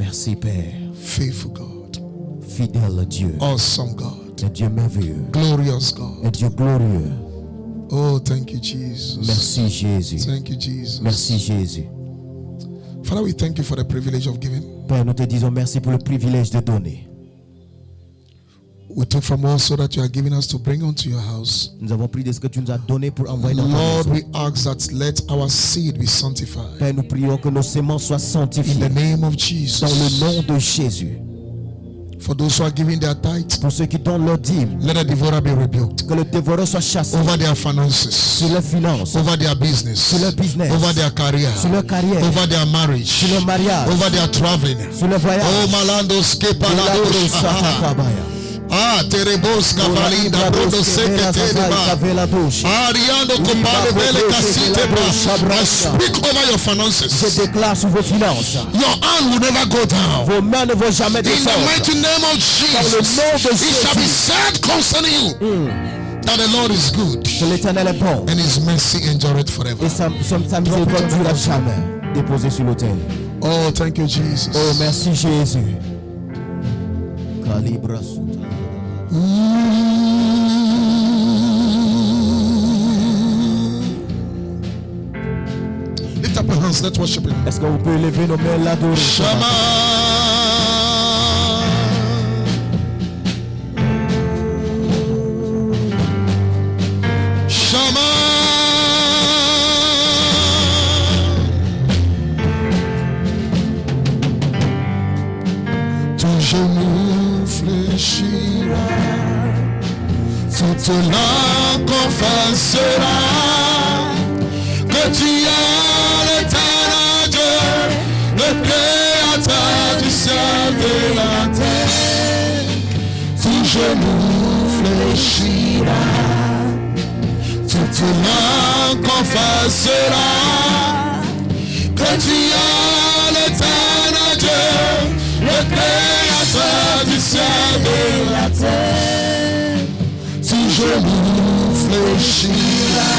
Merci Père. Faithful God. Fidèle Dieu. Awesome God. Un Dieu merveilleux. Glorious God. Un Dieu glorieux. Oh, thank you, Jesus. Merci Jésus. Thank you, Jesus. Merci Jésus. Father, we thank you for the privilege of giving. Père, nous te disons merci pour le privilège de donner. We took from also that you are giving us to bring unto your house. Nous avons pris de ce que tu nous as donné pour envoyer dans ta Lord, maison. we ask that let our seed be sanctified. Père, nous prions que nos semences soient In sanctifiées the name of dans Jesus. le nom de Jésus. For those who are giving their tithes, Pour ceux qui donnent leur dîme, let the devourer be rebuked. que le dévoreur soit chassé Over their finances, sur leurs finances, over their business, sur leur business, over their career, sur leur carrière, over their marriage, sur leur mariage, over their traveling. sur leur voyage. Oh, Malando Skepalados. Ah, Terebos Cavalinda, Brodo Secretariba. Ariando Copale Vele Casitebra. I speak over your finances. Je déclare sur vos finances. Your hand will never go down. Vos mains ne vont jamais In the descendre. mighty name of Dans le Jesus, nom de it shall be Jésus, said concerning you that the Lord is good que l'Éternel est bon. and his mercy endureth forever. Et sa miséricorde durera jamais. Déposé sur l'autel. Oh, thank you, Jesus. Oh, merci Jésus. Calibra Suta. Lift up your hands, let's worship him. Est-ce que vous pouvez lever nos mains l'adorer? Shama. Shama. Ton genou fléchira, toute langue confessera que tu es l'éternel Dieu, le créateur du ciel et la terre. Ton genou fléchira, toute langue confessera que tu es l'éternel Dieu, le créateur du ciel et la terre. Ton genou fléchira,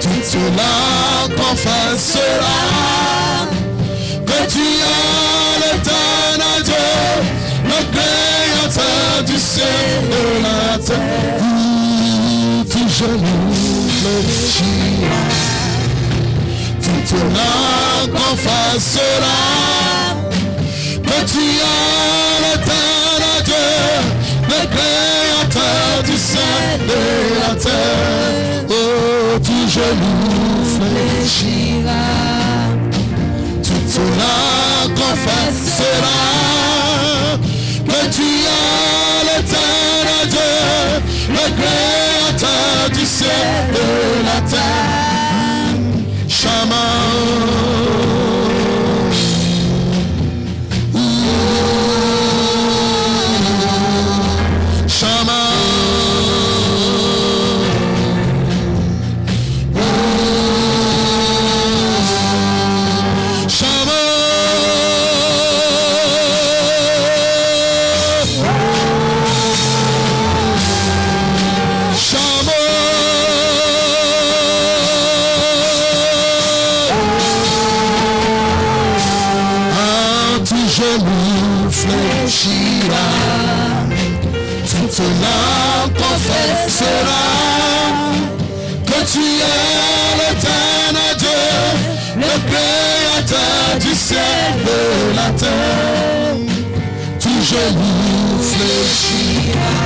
toute langue confessera que tu es l'éternel Dieu, le créateur du ciel et la terre. Ton genou fléchira, toute langue confessera que tu es l'éternel Dieu, le créateur du ciel et la terre. Oh, ton genou fléchira, toute langue confessera que tu es l'éternel Dieu, le créateur du ciel et la terre. Shama. Toute langue confessera que tu es l'éternel Dieu, le créateur du ciel et la terre. Tout genou fléchira,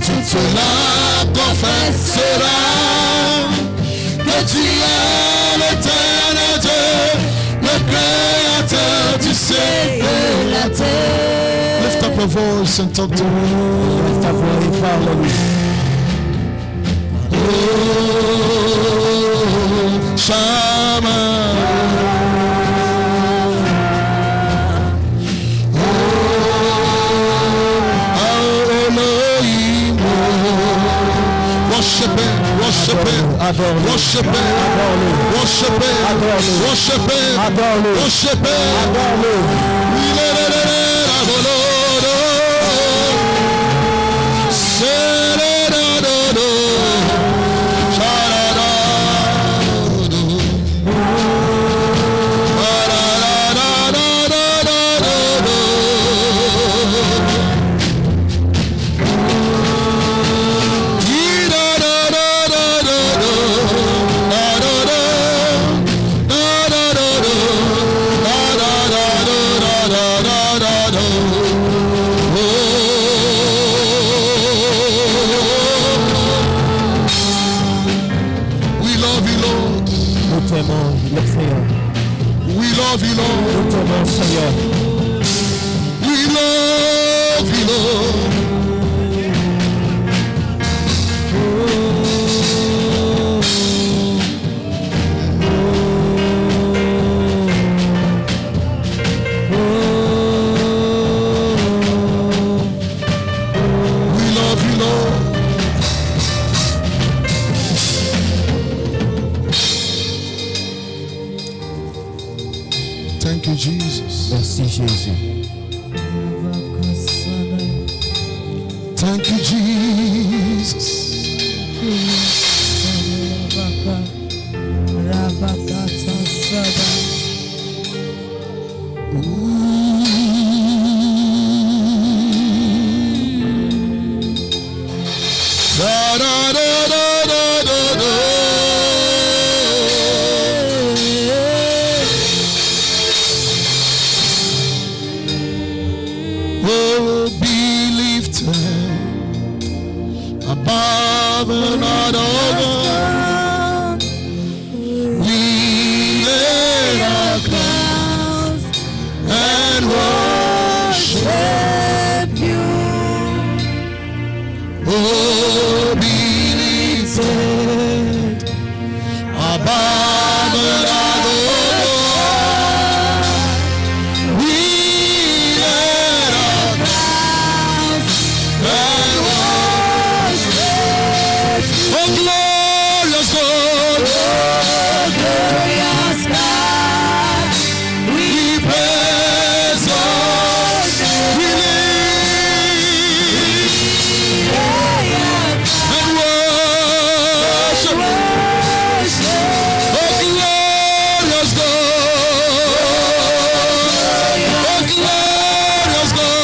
toute langue confessera que tu es l'éternel Dieu, le créateur du ciel et la terre. Lift up your voice and talk to me. Lève ta voix et parle-lui. Oh, Shama. Oh, Elohim. Worship him, worship him, worship him, worship him, worship him, worship him. love you, Lord. Nous t'aimons, Seigneur. We love you, Lord. Thank you, Jesus. Merci, Jésus. Thank you, Jesus. Da, da, da, da, da, da, da. Oh, be lifted above and not over. We lay our crowns and worship you. Oh, be lifted above and not over. We lay our crowns and worship you. Oh, glorious God. Oh, glorious God. We praise your name. We live and worship. Oh, glorious God. Oh, glorious God.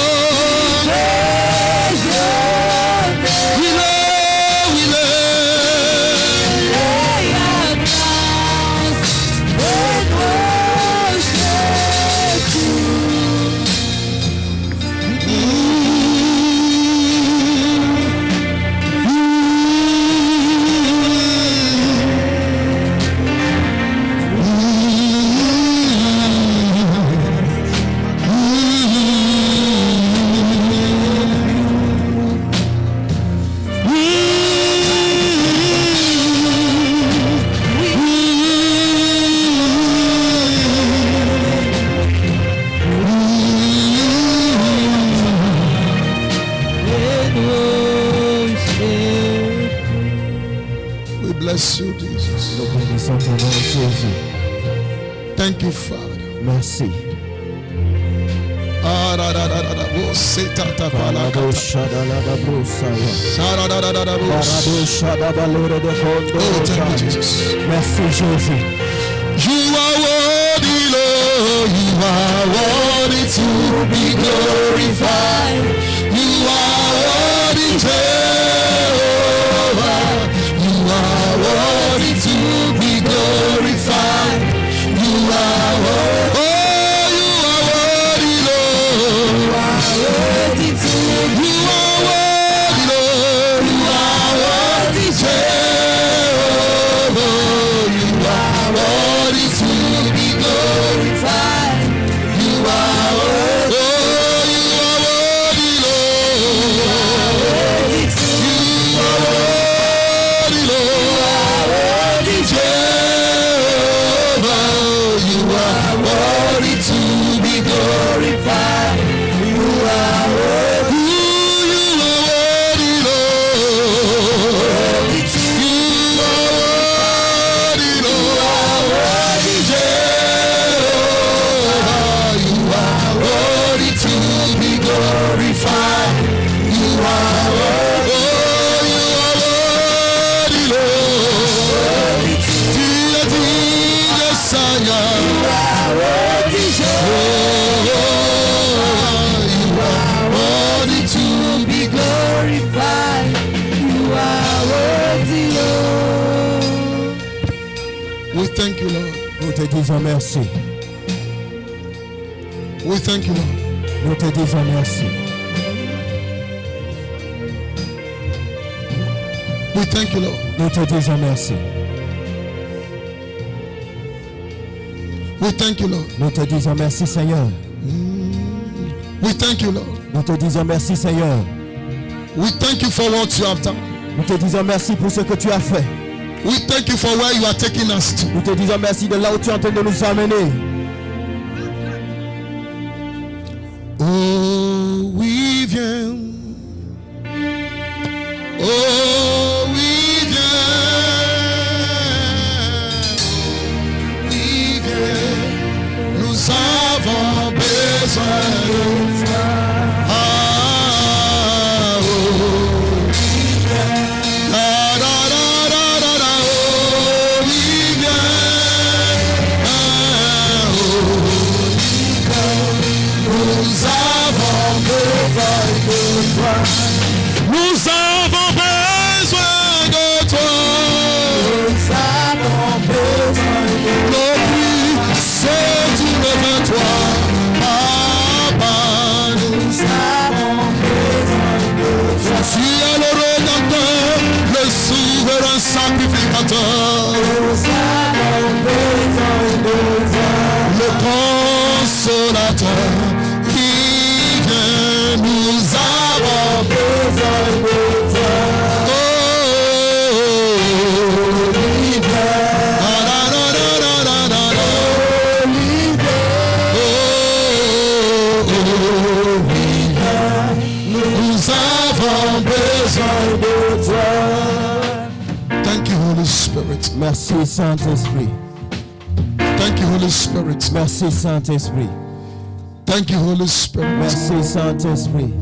We love, we love. We bless you, Jesus. Nous bénissons ton nom, Jésus. Thank you, Father. Merci. Ah, da, da, da, da, da. Oh, Satan, ta, pa, la, ka, Parado ta. shadaladabrosaya. Sa, da, da, da, da, da, oh. Parado shadabalere de Oh, thank you, kondo. Jesus. Merci, Jésus. You are worthy, Lord. You are worthy to be glorified. You are worthy, Jehovah. You are worthy to be glorified. You are worthy. Oh, you are worthy, Lord. You are worthy to. You are worthy, Lord. You are worthy, Jehovah. You are worthy to be glorified. You are worthy. Oh, you are worthy, Lord. You are worthy to. You are worthy, Lord. You are worthy, Jehovah. You are worthy to be glorified. You are worthy. You are worthy, Lord. Worthy to. You are worthy, Lord. Worthy, Jehovah. You are worthy to be glorified. You are worthy. Oh, you are worthy, Lord. Worthy to. You are worthy, Jehovah. You are worthy to be glorified. You are worthy, Lord. We thank you, Lord. Nous te disons merci. We thank you, Lord. Nous te disons merci. We thank you, Lord. Nous te disons merci. We thank you, Lord. Nous te disons merci, Seigneur. We thank you, Lord. Nous te disons merci, Seigneur. We thank you for what you have done. Nous te disons merci pour ce que tu as fait. We thank you for where you are taking us to. Nous te disons merci de là où tu es en train de nous amener. Oh, we viens. Oh, we viens. We viens. Nous avons besoin de toi. Ah, oh. Da, da, da, da, da, da, oh, we viens. Ah, oh. Nous avons besoin de toi. Nous avons besoin de toi. Nous avons besoin de toi. Nos cris se tournent vers toi. Papa, nous avons besoin de toi. Tu es le Rédempteur, le souverain sacrificateur. Nous avons besoin de toi. Le consolateur. Nous avons besoin de toi. Oh, nous avons besoin de toi. Thank you, Holy Spirit. Merci, Saint-Esprit. Thank you, Holy Spirit. Merci, Saint-Esprit. Thank you, Holy Spirit. Merci, Saint-Esprit.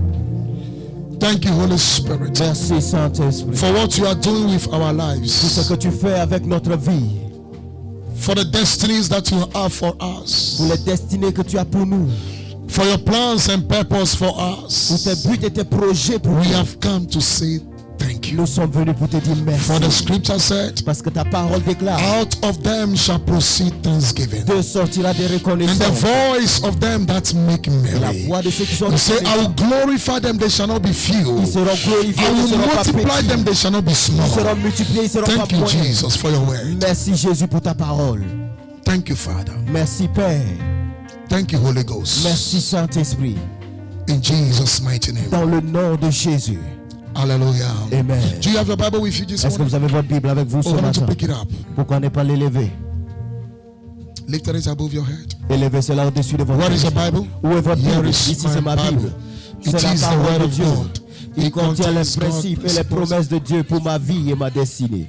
Thank you, Holy Spirit. Merci, Saint-Esprit. For what you are doing with our Pour lives. ce que tu fais avec notre vie. For the destinies that you have for us. Pour les destinées que tu as pour nous. For your plans and purpose for Pour us. tes buts et tes projets pour We nous. have come to say thank you. Nous sommes venus pour te dire For the merci. scripture said, Parce que ta parole déclare. out of them shall proceed thanksgiving. De sortira des And the reconnaissances. voice of them that make La merry. voix de ceux qui sont You say, I will reconnaissants. glorify them, they shall not be few. Ils seront glorifiés, I ils ne will seront pas multiply petits. them, they shall not be Ils small. seront multipliés, ils seront pas Thank you, moyens. Jesus, for your word. Merci Jésus pour ta parole. Thank you, Father. Merci Père. Thank you, Holy Ghost. Merci Saint-Esprit. In Jesus' mighty name. Dans le nom de Jésus. Hallelujah. Amen. Do you have your Bible with you this Est-ce que morning? vous avez votre Bible avec vous ce Oh, why don't you matin? pick it up? Pourquoi ne pas l'élever? Lift it above your head. Élevez cela au-dessus de votre What is tête. your Bible? Où est votre Here Bible? is Ici my c'est ma Bible. Bible. It C'est la is the parole word de of Dieu. God. Il It contient les contains principes God's et les principles. promesses de Dieu pour ma vie et ma destinée.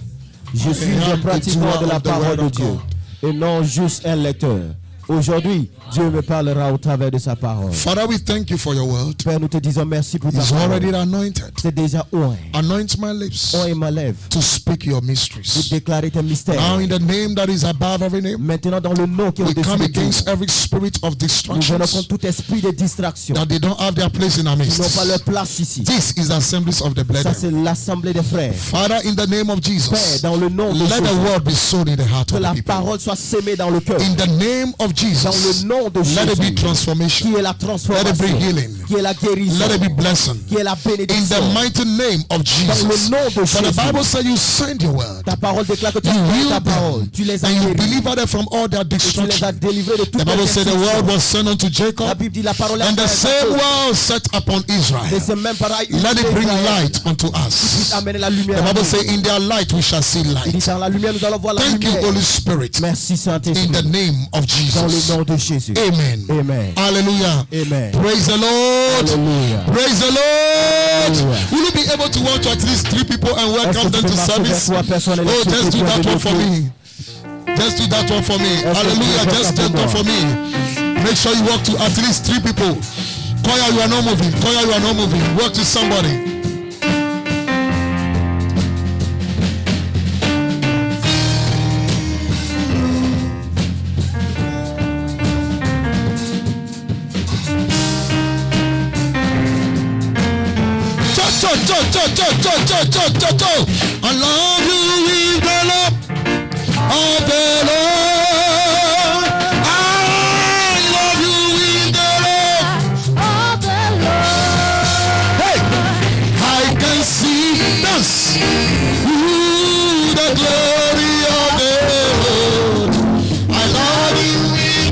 Je suis am un the pratiquant doer de la of the parole word de of Dieu God. et non juste un lecteur. Aujourd'hui, Dieu me parlera au travers de sa parole. Father, we thank you for your word. Père, nous te disons merci pour ta It's already parole. anointed. C'est déjà oint. Anoint my lips Oint ma lèvre to speak your pour mysteries. déclarer tes mystères. Now, in the name that is above every name, Maintenant, dans le nom qui est we au-dessus come de tout, against every spirit of nous venons distractions contre tout esprit de distraction that they don't have their place in our qui n'ont pas leur midst. place ici. This is the assemblies of the Ça, brethren. c'est l'assemblée des frères. Father, in the name of Père, Jesus, dans le nom de let the Jésus, word be sown in the heart que of la the people. parole soit sémée dans le cœur. In the name of Dans Jesus, le nom de let it be Jésus, transformation. qui est la Let it transformation, be healing. qui est la guérison, Let it be blessing. qui est la In the bénédiction. mighty name of Dans le Jesus. nom de For the Bible Jésus, said you send your word. ta parole déclare que tu as You donné ta healed parole. them. Tu les as And you guéris. delivered them from all their Et tu les as destruction. délivrés de The toute Bible said the word was sent unto La Jacob. Bible dit la parole est And the same word set upon Et Israel. c'est même pareil. Let it bring light unto Puisse us. amener la lumière. The à Bible nous. says in their light we shall see Il dit light. dans la lumière, nous allons voir la Thank you, lumière. Holy Spirit. Merci In Saint-Esprit. the name of Dans le Jesus. nom de Jésus. Amen. Amen. Hallelujah. Amen. Praise the Lord. Alléluia. Praise the Lord. Hallelujah. Will you be able to watch at least 3 people and Est-ce que welcome tu them peux to marcher vers service? 3 personnes et les Oh, just do souhaiter that one bienvenue for au culte? me. Just do that one for me. que tu Hallelujah. peux Just faire do ça that pour for me. Make sure you walk to at least 3 people. Koya, you are not moving. Koya, you are not moving. Walk to somebody. I love you with the love of the Lord. I love you with the love. Hey, I can see this. Ooh, the glory of the Lord. I love you with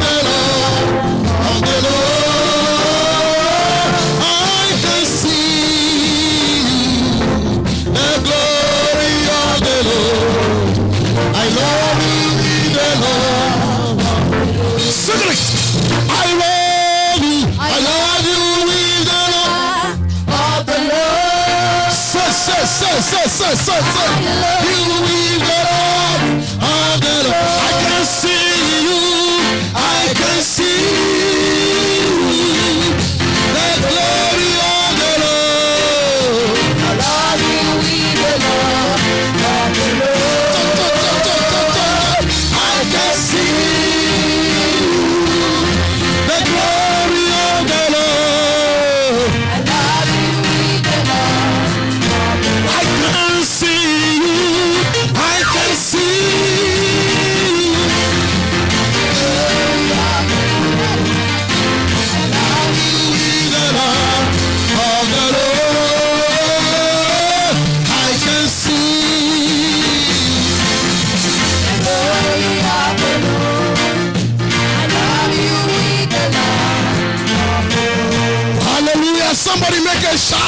with the Lord of the Lord. I can see you. I can see you. The glory of the Lord. I love you with the Lord of the Lord. I can see the glory of the Lord. I love you with the Lord of the Lord. I can see you. I can see you. I love you with the Lord of the Lord. I can see the glory of the Lord. I love you with the Lord of the Lord. Hallelujah! Somebody make a shout!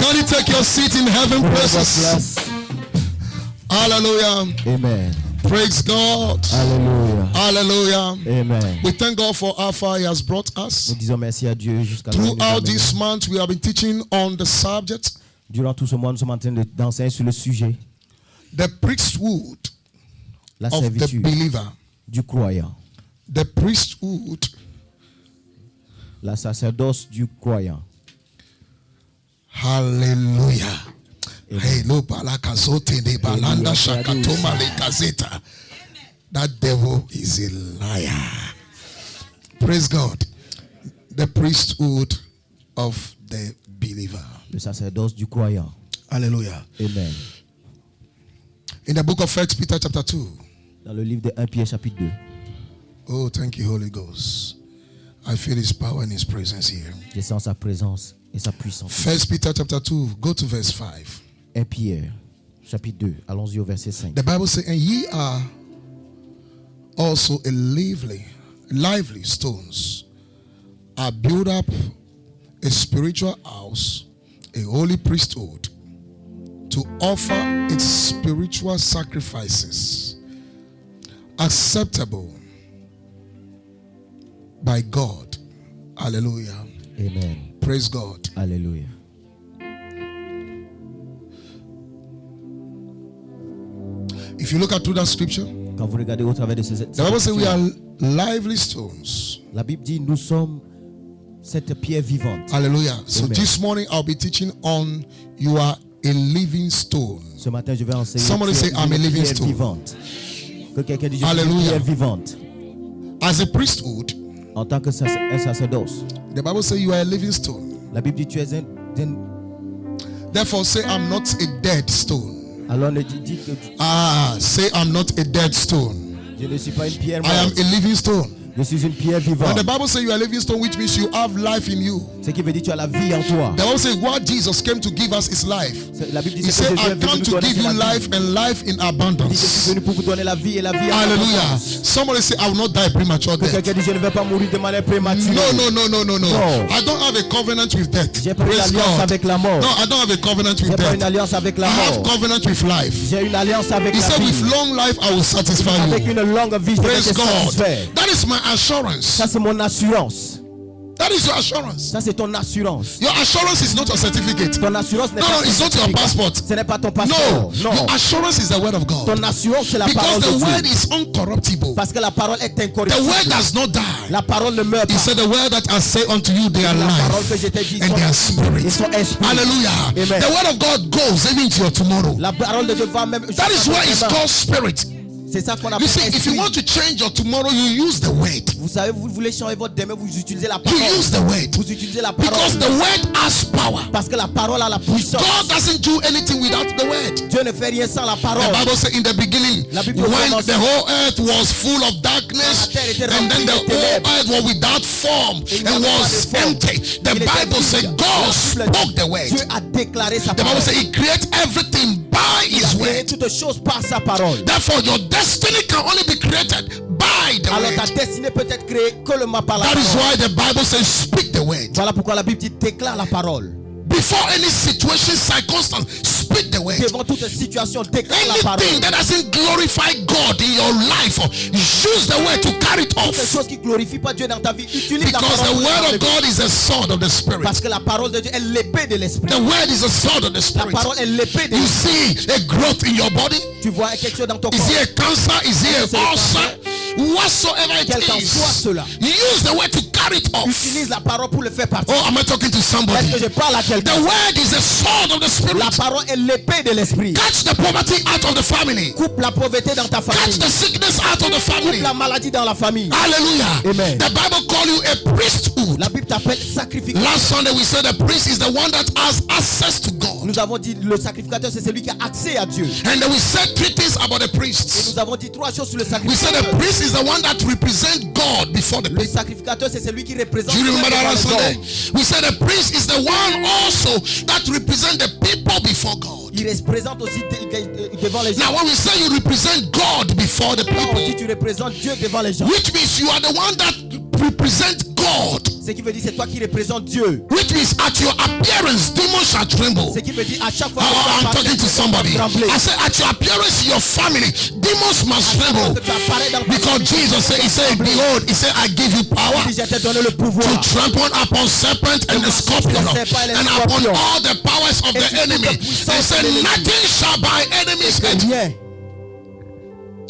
Can you take your seat in heaven places? Hallelujah! Amen. Praise God! Alléluia. Hallelujah! Amen. We thank God for how far He has brought us. Nous disons merci à Dieu jusqu'à là où il nous a Throughout menés. this month, we have been teaching on the subject, Durant tout ce mois, nous sommes en train d'enseigner sur le sujet, the priesthood la of the servitude believer. du croyant, The priesthood. la sacerdoce du croyant. Hallelujah. Amen. Hello, balakazote de balanda shakatoma le kazeta. That devil is a liar. Praise God. The priesthood of the believer. Le sacerdoce du croyant. Hallelujah. Amen. In the book of 1 Peter chapter 2. Dans le livre de 1 Pierre chapitre 2, Oh, thank you, Holy Ghost. I feel His power and His presence here. je sens sa présence et sa puissance. 1 Peter chapter 2, go to verse 5. 1 Pierre chapitre 2, allons-y au verset 5. The Bible says, and ye are also a lively stones, are built up a spiritual house, a holy priesthood, to offer its spiritual sacrifices acceptable by God. Hallelujah. Amen. Praise God. Alléluia. If you look at through that scripture, Quand vous regardez au travers de ces the Bible says we are lively stones. la Bible dit nous sommes cette pierre vivante. Hallelujah. So Amen. this morning I'll be teaching on you are a living stone. Ce matin, je vais enseigner Somebody say, I'm a une living pierre stone. vivante. Que quelqu'un dise, je suis une Hallelujah. pierre vivante. As a priesthood, En tant que un sacerdoce, the Bible says you are a living stone. la Bible dit tu es un. Therefore say I'm not a dead stone. Alors ne dit que Say I'm not a dead stone. je ne suis pas une pierre I am morte. a living stone. Je suis une pierre When vivante. the Bible says you are a living stone, which means you have life in you. Ce qui veut dire tu as la vie en toi. The Bible says what Jesus came to give us is life. La Bible dit He que said, Jésus est I venu come nous to donner give you la vie. life and life in Il dit, je suis abundance. venu pour vous donner la vie et la vie en Hallelujah. abondance. Somebody say, I will not die premature Que death. quelqu'un dit je ne vais pas mourir de manière prématurée. No. No. I don't have a covenant with death. J'ai pas une Praise alliance God. avec la mort. No, I don't have a covenant with J'ai pas une death. alliance avec I la have mort. covenant with life. J'ai une alliance avec He la said, with vie. long life, I will satisfy Avec you. une longue vie, je vais Praise te God. satisfaire. That is my assurance. Ça c'est mon assurance. That is your assurance. Ça c'est ton assurance. Your assurance is not your certificate. Ton assurance n'est No, pas no, ton it's not your certificat. passport. Ce n'est pas ton No, passeport. Non. your assurance is the word of God. Ton assurance c'est la Because parole the de word Dieu. is uncorruptible. Parce que la parole est The word incorruptible. does not die. La parole ne meurt He pas. said, the word that I say unto you, they are La parole que life je t'ai dit, and they are ils spirit. sont esprits. Hallelujah. Amen. The word of God goes even into your tomorrow. La parole de Dieu va même. That is why it's called spirit. C'est ça qu'on You appelle see, if you esprit. want to change your tomorrow, you use the word. Vous savez, vous voulez changer votre demain, vous utilisez la You parole. use the word. Vous utilisez la Because parole. the word has power. Parce que la parole a la puissance. God doesn't do anything without the word. Dieu ne fait rien sans la The parole. Bible says in the beginning, La Bible when commence- the whole earth was full of darkness, La terre était and then remplie the de whole ténèbres. earth was without form Il n'y and avait pas was de forme. empty. The Il était Bible vide. said God La Bible spoke dit, the word. Dieu a déclaré sa The Bible parole. says He creates everything by Il a His créé word. toutes choses par sa parole. Therefore, your destiny can only be created by the Alors ta word. destinée peut être créée que le par la That is parole. why the Bible says, speak the word. Voilà pourquoi la Bible dit déclare la parole. Before any situation, circumstance, speak speak the word. Devant toute situation, déclare la parole. Anything that doesn't glorify God in your life, use the word to carry it off. Quelque chose qui glorifie pas Dieu dans ta vie, utilise la Because parole. the word of God is a sword of the spirit. Parce que la parole de Dieu est l'épée de l'esprit. The word is a sword of the La spirit. parole est l'épée de You l'esprit. see a growth in your body. Tu vois quelque chose dans ton Is corps. it a cancer? Is it an ulcer? Whatsoever Quel it qu'en soit is, cela. use the word to carry it off. Utilise la parole pour le faire partir. Oh, am I talking to somebody? Est-ce que je parle à The quelqu'un? word is a sword of the spirit. La parole est l'épée de l'esprit. Catch the poverty out of the family. Coupe la pauvreté dans ta Catch famille. the sickness out of the Coupe family. la maladie dans la famille. Hallelujah. Amen. The Bible call you a priesthood. La Bible t'appelle sacrificateur. Last Sunday we said the priest is the one that has access to God. Nous avons dit le sacrificateur c'est celui qui a accès à Dieu. And then we said 3 things about the Et priests. nous avons dit 3 choses sur le We said the sacrificateur. priest is the one that represents God before the Le people. sacrificateur c'est celui qui représente Do you Dieu remember that devant last les Sunday? hommes. We said the priest is the one also that represents the people before God. Il représente aussi devant les gens. Now when we say you represent God before the Quand on dit people, tu représentes Dieu devant les gens, which means you are the one that represents God. ce qui veut dire c'est toi qui représentes Dieu. Which means at your appearance, demons shall tremble. Ce qui veut dire à chaque fois Oh, que I'm tu talking to apparais, somebody. trembler. I said at your appearance in your family, demons must tremble. Que tu apparais dans ta Because famille, Jesus said, he said, behold, he said, I give you power il dit, je t'ai donné le pouvoir. to trample upon serpent and the scorpion and upon all the powers of the enemy. He said, nothing shall by enemies hurt. Rien.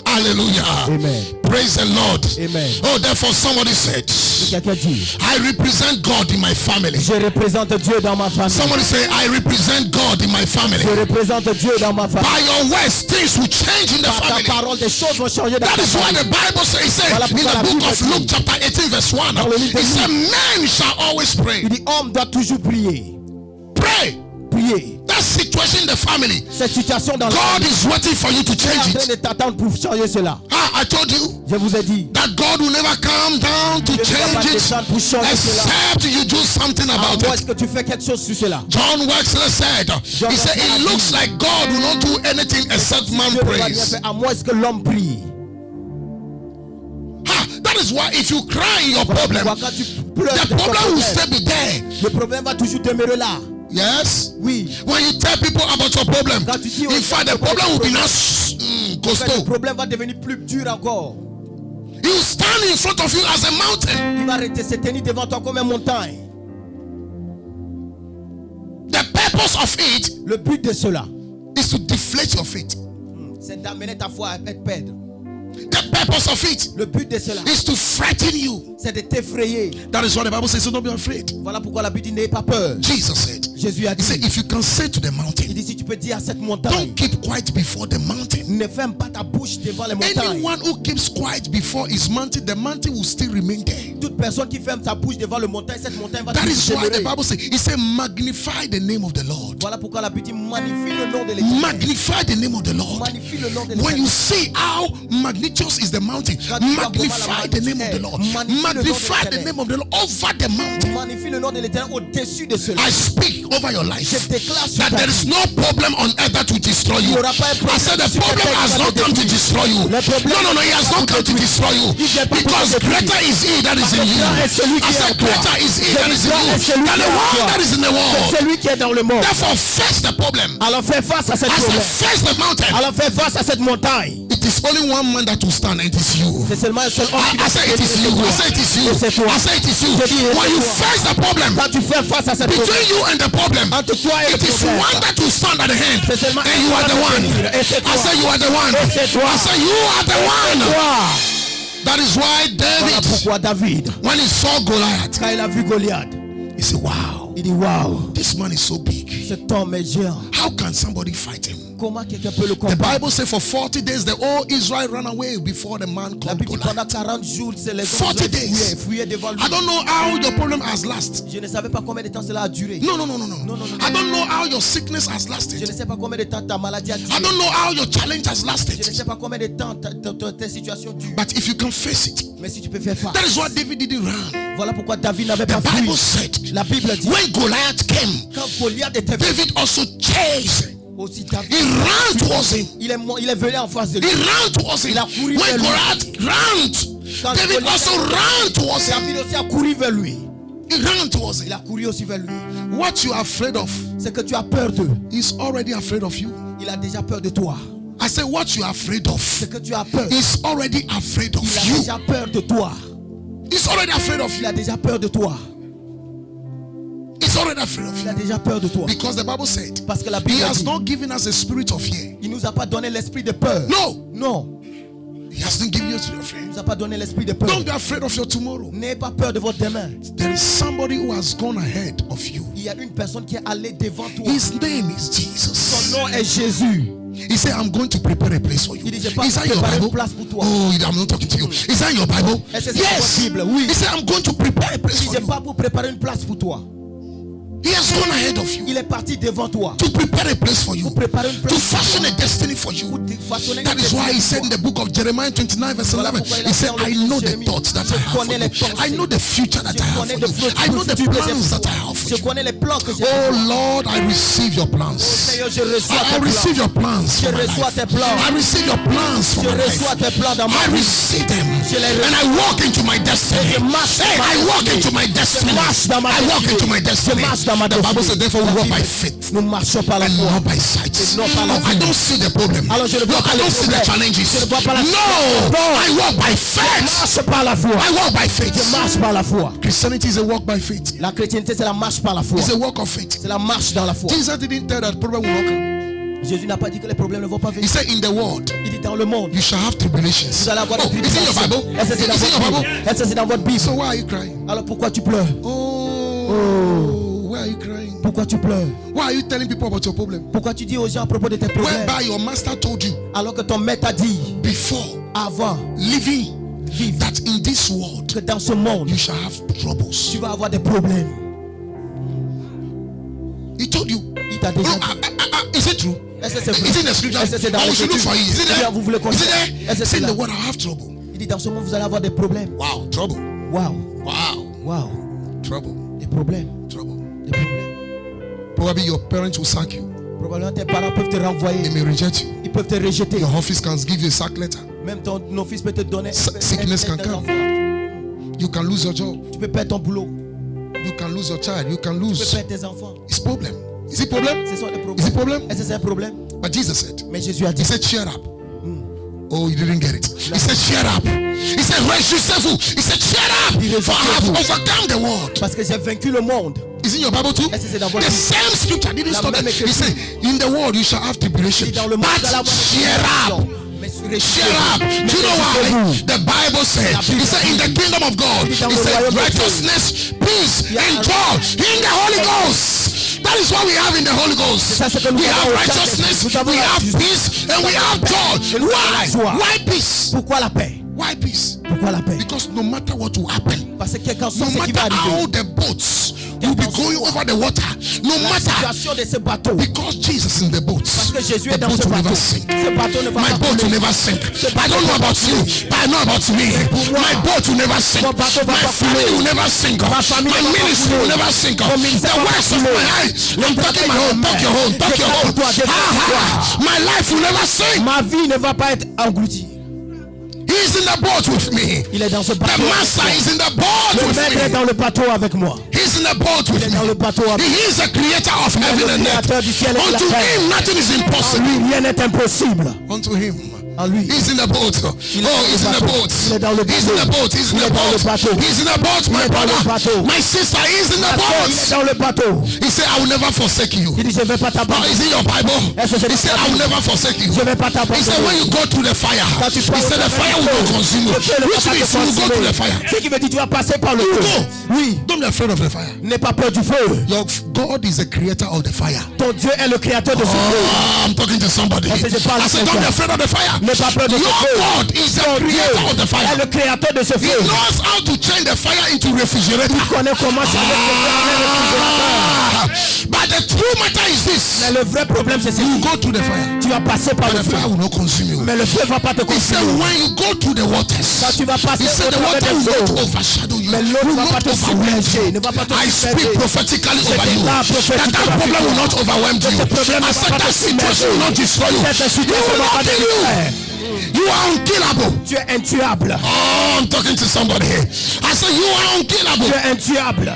Hallelujah. Amen. Praise the Lord. Amen. Oh, therefore somebody said, Quelqu'un dit, I represent God in my family. je représente Dieu dans ma famille. Somebody say, I represent God in my family. Je représente Dieu dans ma famille. By your words, things will change in the Par ta family. parole, des choses vont changer dans That ta is why the famille. Bible says, it said Voilà in pourquoi the la book Bible of dit, Luke chapter 18 verse 1, dans le livre de it said, Luc, men shall always pray. il dit, homme doit toujours prier. Pray. Prier. That situation in the family, Cette situation dans la God famille, is waiting for you to Dieu est change en train it. de t'attendre pour changer cela. I told you Je vous ai dit, that God will never come down to Dieu ne va pas change it descendre pour changer cela. except you do something À about moins it. que tu fais quelque chose sur cela. John Wexler said, he said, it looks like God will not do anything except man Dieu ne va rien prays. faire à moins que l'homme prie. That is why if you cry in your problem, Quand tu pleures, the de ton problem will problème, still be there. le problème va toujours demeurer là. Yes. Oui. When you tell people about your problem, Quand tu dis aux in gens fact the que problem will be problème- now En fait, le costaud. problème va devenir plus dur encore. He will stand in front of you as a mountain. Il va se tenir devant toi comme une montagne. The purpose of it Le but de cela, is to deflate your faith. c'est d'amener ta foi à être perdre. The purpose of it Le but de cela, is to frighten you. c'est de t'effrayer. That is what the Bible says, so don't be afraid. Voilà pourquoi la Bible dit n'aie pas peur. Jesus said, Jésus a he said, dit, if you can say to the il mountain, dit si tu peux dire à cette montagne, don't keep quiet before the mountain. ne ferme pas ta bouche devant les montagnes. Anyone who keeps quiet before his mountain, the mountain will still remain there. Toute personne qui ferme sa bouche devant le montagne, cette montagne va That is toujours why the demeurer. Bible says, he said, magnify the name of the Lord. Voilà pourquoi la Bible dit magnifie le nom de l'Éternel. Magnify the name of the Lord. Magnifie le nom de When you l'Éternel. see how magnanimous is the mountain, magnify the name of the Lord. Magnify the name of the Lord over the mountain. Magnifie le nom de l'Éternel au-dessus de cela. I speak over your life Je déclare sur that ta there vie. is no problem on earth that will destroy you. Il n'y aura pas un I problème said the sur cette problem terre has qui va not te come to détruire. destroy you. Le problème No, he has va not te come to détruire. destroy you. Il vient pas pour Because te détruire. greater is he that is in Parce que you. grand est celui I qui est said en toi. greater is he that is in Grand est you celui than qui the est en one toi. that is in the world. C'est celui qui est dans le monde. Therefore, face the problem. Alors fais face à cette I said problème. face the mountain. Alors fais face à cette montagne. It is only one man that will stand, and it is you. C'est seulement un seul homme qui I said it is you. I said it is you. Et c'est toi. I said it is you. Je dis, et When c'est you toi. face the problem Quand tu fais face à cette problème, between you and the problem, entre toi et le it is problème, one that will stand at the hand, c'est seulement and you un are the qui va one. venir. Et c'est I toi. said you are the one. Et c'est toi. I said you are the one. toi. That is why Voilà David, pourquoi David, when he saw Goliath, quand il a vu Goliath, he said, "Wow, il dit waouh, this man is so big. cet homme est géant. How can somebody fight him?" Comment quelqu'un peut le The combattre? Bible says for 40 days the whole Israel ran away before the man La called Bible dit pendant Goliath. 40 jours, c'est les 40 hommes days. fuyaient devant lui. I don't know how your problem has lasted. Je ne savais pas combien de temps cela a duré. No. no. I don't know how your sickness has Je lasted. ne sais pas combien de temps ta maladie a duré. I don't know how your challenge has Je ne lasted. sais pas combien de temps ta situation dure. But if you can face it, Mais si tu peux faire face. that is what David didn't run. Voilà pourquoi David n'avait The pas fui. Bible said La Bible dit when Goliath came, quand Goliath était venu, David also chased. aussi David, He ran towards him. il est venu en face de lui. He ran towards him. Il a couru vers When lui. Goliath ran, Quand David Goliath also ran towards him. David aussi a couru vers lui. He ran towards Il him. a couru aussi vers lui. What you are afraid of c'est que tu as peur d'eux. He's already afraid of you. Il a déjà peur de toi. I say what you are afraid of. C'est que tu as peur. He's already afraid of Il a you. déjà peur de toi. He's already afraid of Il you. a déjà peur de toi. He's already afraid of Il a you. déjà peur de toi. Because the Bible said, Parce que la He Bible has dit, not given us a spirit of fear. il nous a pas donné l'esprit de peur. No, Non, He hasn't given you a spirit of fear. il nous a pas donné l'esprit de peur. Don't be afraid of your tomorrow. N'ayez pas peur de votre demain. There is somebody who has gone ahead of you. Il y a une personne qui est allée devant toi. His name is Son Jesus. nom est Jésus. He said, I'm going to prepare a place for you. Il dit, j'ai pas Is that your préparé une Bible? place pour toi. Oh, I'm not talking to you. Is that your Bible? Est-ce que c'est Yes. votre Bible? Oui. He said, I'm going to prepare a place Il for dit, j'ai you. pas pour préparer une place pour toi. He has gone ahead of you Il est parti devant toi. to prepare a place for you, Pour préparer une place to pour fashion toi. a destiny for you. Pour façonner That une is why he destinée said in pour the book of Jeremiah 29 verse Voilà 11, pourquoi il a he said, dit dans le I livre know de the Jérémie, thoughts that je I have for connais les you. pensées. I know the future that Je I have connais for le you. futur I know the que j'ai plans pour that I toi. have for Je you. connais les plans que j'ai Oh pour toi. Lord, I receive your plans. Seigneur, je reçois I tes receive plans. your plans Je for my reçois life. tes plans. I receive your plans for Je my reçois life. tes plans dans ma I vie. receive them Je les and I walk into my destiny. Je marche Hey, dans ma I walk destinée. into my Je destiny. marche dans ma I walk destinée. into my Je destiny. marche dans ma The Bible destinée. says, therefore, we La walk Bible by dit, faith nous marchons par la and foi. not by sight. Et non par la Oh, I vue. don't see the problem. Alors je ne No, vois pas I le don't see the problème. challenges. Je ne vois pas la No, situation. I walk by Je faith. marche par la foi. I walk by Je faith. marche par la foi. Christianity is a walk by faith. La chrétienté, c'est la marche par la foi. It's a walk of faith. C'est la marche dans la foi. Jesus didn't tell that problem will not come. Jésus n'a pas dit que les problèmes ne vont pas He venir. said, in the world, Il dit dans le monde, you shall have tribulations. vous allez avoir des Oh, is it your tribulations. Bible? Est-ce que c'est dans Is it votre your Bible? Bible? Est-ce que c'est dans votre Bible? So why are you crying? Alors pourquoi tu pleures? Oh, why are you crying? Pourquoi tu pleures? Why are you telling people about your problem? Pourquoi tu dis aux gens à propos de tes problèmes? Whereby your master told you Alors que ton maître a dit before avant living vivre that in this world que dans ce monde, you shall have troubles. tu vas avoir des problèmes. He told you. Il t'a No, déjà dit. is it true? Est-ce que c'est vrai? Is it in the scripture? Est-ce que c'est dans Oh, we les should look for it. Is it Écritures? there? Vous voulez qu'on Is it Est-ce there? que Say c'est in là? the world I have trouble. Il dit dans ce monde vous allez avoir des problèmes. Wow, trouble. Waouh, Wow, waouh, trouble, des problèmes, trouble. des problèmes. Probably your parents will sack you. Probablement tes parents peuvent te renvoyer. They may reject you. Ils peuvent te rejeter. Your office can give you a sack letter. Même ton office peut te donner. Sickness can tes come. enfants. You can lose your job. Tu peux perdre ton boulot. You can lose your child. You can Tu peux lose. perdre tes enfants. It's problem. Is it problem? Ce sont des Is problèmes. it problem? Est-ce que c'est un problème? But Jesus said, Mais Jésus a dit. He said, cheer up. Oh, you didn't get it. He said, cheer up. He said, raise yourself. He said, cheer up. For I have overcome the world. Parce que j'ai vaincu le monde. Is in your Bible too? Est-ce que c'est dans votre The Bible? same scripture didn't La stop même there. He écriture. said, in the world you shall have tribulation. Et dans le monde, But vous allez avoir des cheer up. tribulations. Mais Cheer up. Do you know why? The Bible said, He said, in the kingdom of God, He said, righteousness, peace, and joy in the Holy Ghost. That is what we have in the Holy Ghost. We have righteousness, we have peace, and we have joy. Why? Why peace? Pourquoi la paix? Why peace? Pourquoi la paix? Because no matter what will happen, Parce que quelqu'un no sait ce qui va matter how arriver. the boats will be going over the water, no La matter, situation de ce bateau. because Jesus is in the boat, Parce que Jésus the est dans boat ce will never bateau. sink. Ce bateau ne va My pas boat will couler. never sink. I don't know about you, but I know about me. My boat will never sink. Mon bateau va My pas family couler. will never sink. Ma famille My ne va pas ministry couler. will never sink. Mon ministère The va pas works of couler. my life. I'm talking my own. Talk your own. Talk your own. My life will never sink. Ma vie ne va pas être engloutie. He is in the boat with me. Il est dans ce The bateau. master is in the boat Le with maître est me. dans le bateau avec moi. He's in the boat Il with est dans le me. bateau avec moi. He is the creator of heaven le and earth. créateur du ciel et de la Unto terre. him nothing is En impossible. lui, rien n'est impossible. Unto him. En lui. He's in the boat. Oh, he's in the boat. Il est dans le He's in the bateau. boat. He's in Il the est dans le boat. bateau. He's in the boat, my est dans le brother. bateau. My sister is in the Il est boat. dans le bateau. He said, I will never forsake you. Il dit, je ne vais pas Oh, t'abandonner. is it your Bible? Est-ce que c'est He said, I will never forsake you. Je ne vais pas He said, when t'abandonner. you go through the fire, Quand tu he passes said, au the fire will travers not consume you. le feu ne va Which pas te means you will go consumer. through the fire. Ce qui veut dire tu vas passer par le You feu. go. Oui. Don't be afraid of the fire. N'aie pas peur du feu. Your God is the creator of the fire. Ton Dieu est le créateur de ce feu. Oh, I'm talking to somebody. I Est-ce que je parle à said, don't be quelqu'un? afraid of the fire. N'aie pas peur de ce Your feu. God is the Ton Dieu creator of the est fire. le créateur de ce He feu. knows how to change the fire into refrigerator. Il connaît comment changer ce feu en un réfrigérateur. But the true matter is this. Mais le vrai problème c'est You ceci. go through the fire. Tu vas passer par But le the feu. fire will not consume you. Mais le feu ne va pas te He said consumer. when you go through the waters, Quand tu vas passer he au said the travers water des will eaux. not overshadow you. Mais l'eau ne Will va pas not te overwhelm submerger, you. ne va pas te I speak submerger. prophetically over you. déclare That prophétiquement problem will not overwhelm you. ce problème I ne va said pas that te situation will not destroy you. Cette It situation will ne va not pas te kill you. détruire. You are unkillable. Tu es intuable. Oh, I'm talking to somebody here. I said you are Tu unkillable. es intuable.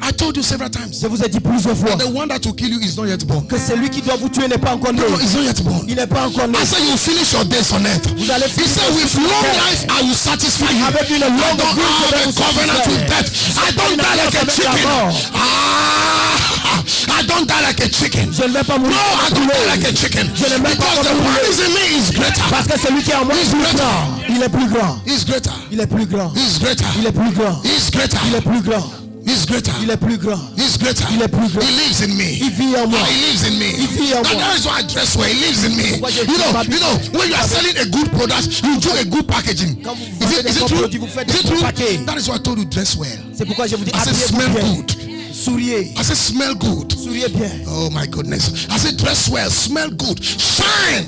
I told you several times. Je vous ai dit plusieurs fois The one that will kill you is not yet born. que celui qui doit vous tuer n'est pas encore né. No, he's not yet born. Il n'est pas encore né. I said you finish your days on earth. Vous allez He finir said with long life I will satisfy you. avec une I longue don't vie, je have vais a vous covenant satisfaire. with death. I don't die like a chicken. I don't die like a chicken. Je ne vais pas No, mourir I don't die like a chicken. Je ne vais pas Because the mourir. one is in me is greater. Parce que celui qui est en moi He's est plus greater. grand. Il est plus grand. He's greater. Il est plus grand. He's greater. Il est plus grand. He's greater. Il est plus grand. He's greater. Il est plus grand. He's greater. Il est plus grand. He lives in me. Il vit en moi. He lives in me. Il vit en moi. That is why I dress well. He lives in me. Pourquoi je You m'habille? know, when you are selling a good product, you do a good packaging. Quand vous Is vendez it des bons true? produits, vous faites Is des it bons true? paquets. That is why I told you dress well. C'est pourquoi je vous dis I said habillez-vous smell bien. good. Souriez. I said smell good. Souriez bien. Oh my goodness. I said dress well, smell good, shine.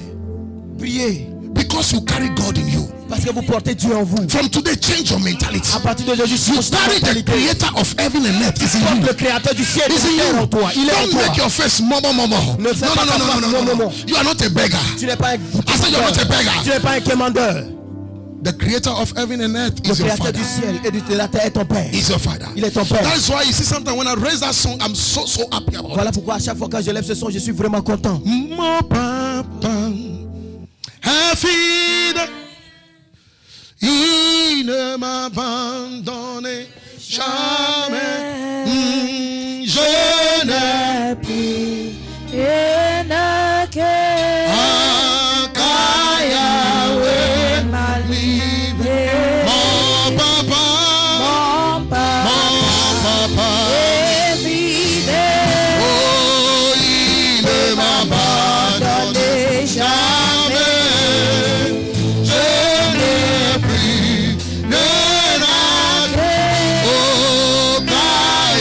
Priez. Because you carry God in you. Parce que vous portez Dieu en vous. From today, change your mentality. À partir d'aujourd'hui, You change ta carry the mentalité. creator of heaven and earth. Is in Porte you. le créateur du ciel et Is de in la terre you. en toi. Il est en Don't toi. make your face momo. Ne fais pas ta face momo. You are not a beggar. Tu n'es pas un I said you're not a beggar. Tu n'es pas un quémandeur. The creator of heaven and earth Le is your créateur father. du ciel et de la terre est ton père. He's your father. Il est ton père. That is why you see sometimes when I raise that song, I'm so happy about Voilà it. pourquoi à chaque fois quand je lève ce son, je suis vraiment content. Mon papa est fidèle, il ne m'abandonne jamais. Je n'ai plus rien qu'à Yahweh libéré. mon papa, Mon papa est fidèle. oh, il ne m'abandonne Abandonné jamais. Je n'ai plus rien à jamais. oh, qu'à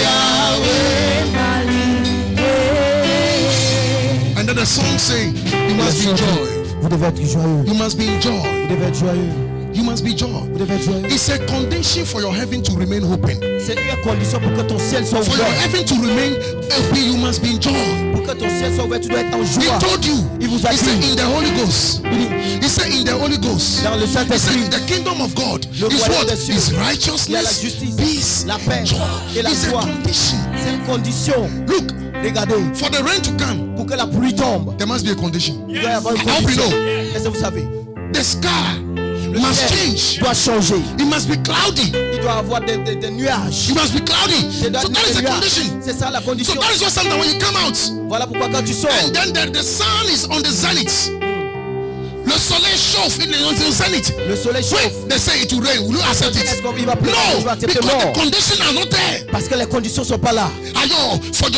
Yahweh. m'a libéré. And then the song say, you must be joy. Vous devez être joyeux. You must be in joy. Vous devez être joyeux. You must be joy. Vous devez être joyeux. It's a condition for your heaven to remain open. C'est une condition pour que ton ciel soit For your ouvert. heaven to remain open, you must be in joy. Pour que ton ciel soit ouvert, tu dois être en He joie. told you. Il vous a He said dit in the Holy Ghost. Il dit, He said in the Holy Ghost. dans le He Saint-Esprit, said the kingdom of God Le is royaume what? des cieux. Is Il y a la righteousness, justice, peace, la paix and joy. et la It's a joie. condition. C'est une condition. Look, Regardez, for the rain to come, pour que la pluie tombe, there must be a condition. il doit y avoir une I hope you condition. know. Est-ce que vous savez? The sky Le must ciel change. doit changer. It must be cloudy. Il doit avoir des nuages. It must be cloudy. Il doit So avoir that is des the nuages. condition. C'est ça la So condition. that is what sometimes when you come out, Voilà pourquoi quand tu sors, and then the sun is on the zenith. Le soleil chauffe, il est on the zenith. le soleil chauffe. Wait, they say it will rain. Will you accept Est-ce it? qu'il va pleuvoir? Tu vas No, accepter? because Non. the conditions are not there. Parce que les conditions sont pas là. Ayo, for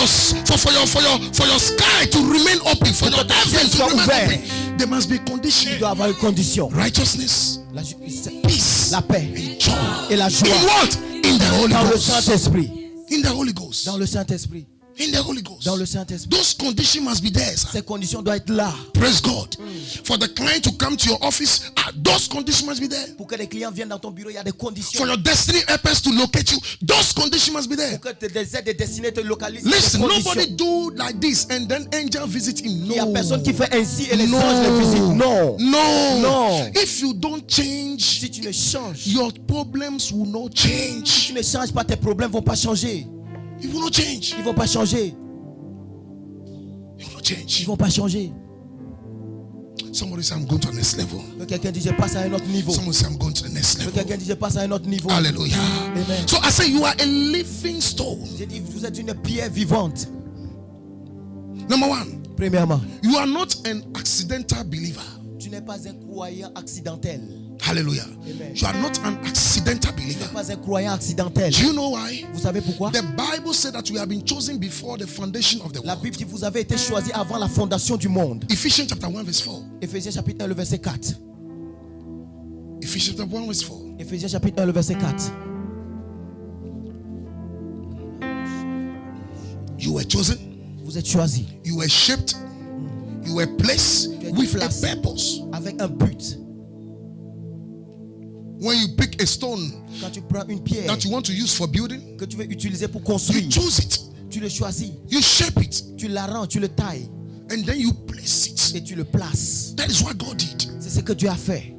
your sky to remain open, for your Pour que ton ciel heaven to soit remain ouvert. open, there must be Il condition. doit avoir une condition. Righteousness, La justice, peace, la paix and joy. et la In joie. what? In the Holy Dans le Ghost. Saint-Esprit. In the Holy Ghost. Dans le Saint-Esprit. In the Holy Ghost. Dans le Saint-Esprit. Those conditions must be there, sir. Ces conditions doivent être là. Praise God. For the client to come to your office, those conditions must be there. Pour que les clients viennent dans ton bureau, il y a des conditions. For your destiny helpers to locate you, those conditions must be there. Pour que des aides destinées te localisent. il y a des Listen, conditions. nobody do like this and then angel visit him. Il n'y a No. personne qui fait ainsi et les No. anges les visitent. Non. No. No. If you don't change, Si tu ne changes, your problems will not si change. tu ne changes pas, tes problèmes vont pas changer. It will not change. Ils vont pas changer. It will not Ils change. vont pas changer. Somebody say I'm going to the next level. Que quelqu'un dit je passe à un autre niveau. Someone say I'm going to the next Que level. quelqu'un dit je passe à un autre niveau. Hallelujah. Amen. So I say you are a living stone. J'ai dit vous êtes une pierre vivante. Number one, Premièrement, you are not an accidental believer. tu n'es pas un croyant accidentel. Hallelujah. Amen. You are not an accidental Tu believer. n'es pas un croyant accidentel. Do you know why? Vous savez pourquoi? The Bible said that we have been chosen before the foundation of the La world. Bible dit vous avez été choisi avant la fondation du monde. Ephesians chapter 1 verse 4. Éphésiens chapitre 1 le verset 4. Ephesians chapter 1 verse 4. Éphésiens chapitre 1 le verset 4. You were chosen. Vous êtes choisi You were shaped. You were placed Tu as été with a placé. purpose. avec un but. When you pick a stone Quand tu prends une pierre that you want to use for building, que tu veux utiliser pour you construire, choose it. tu le choisis, You shape it. tu la rends, tu le tailles And then you place it. et tu le places. That is what God did. C'est ce que Dieu a fait.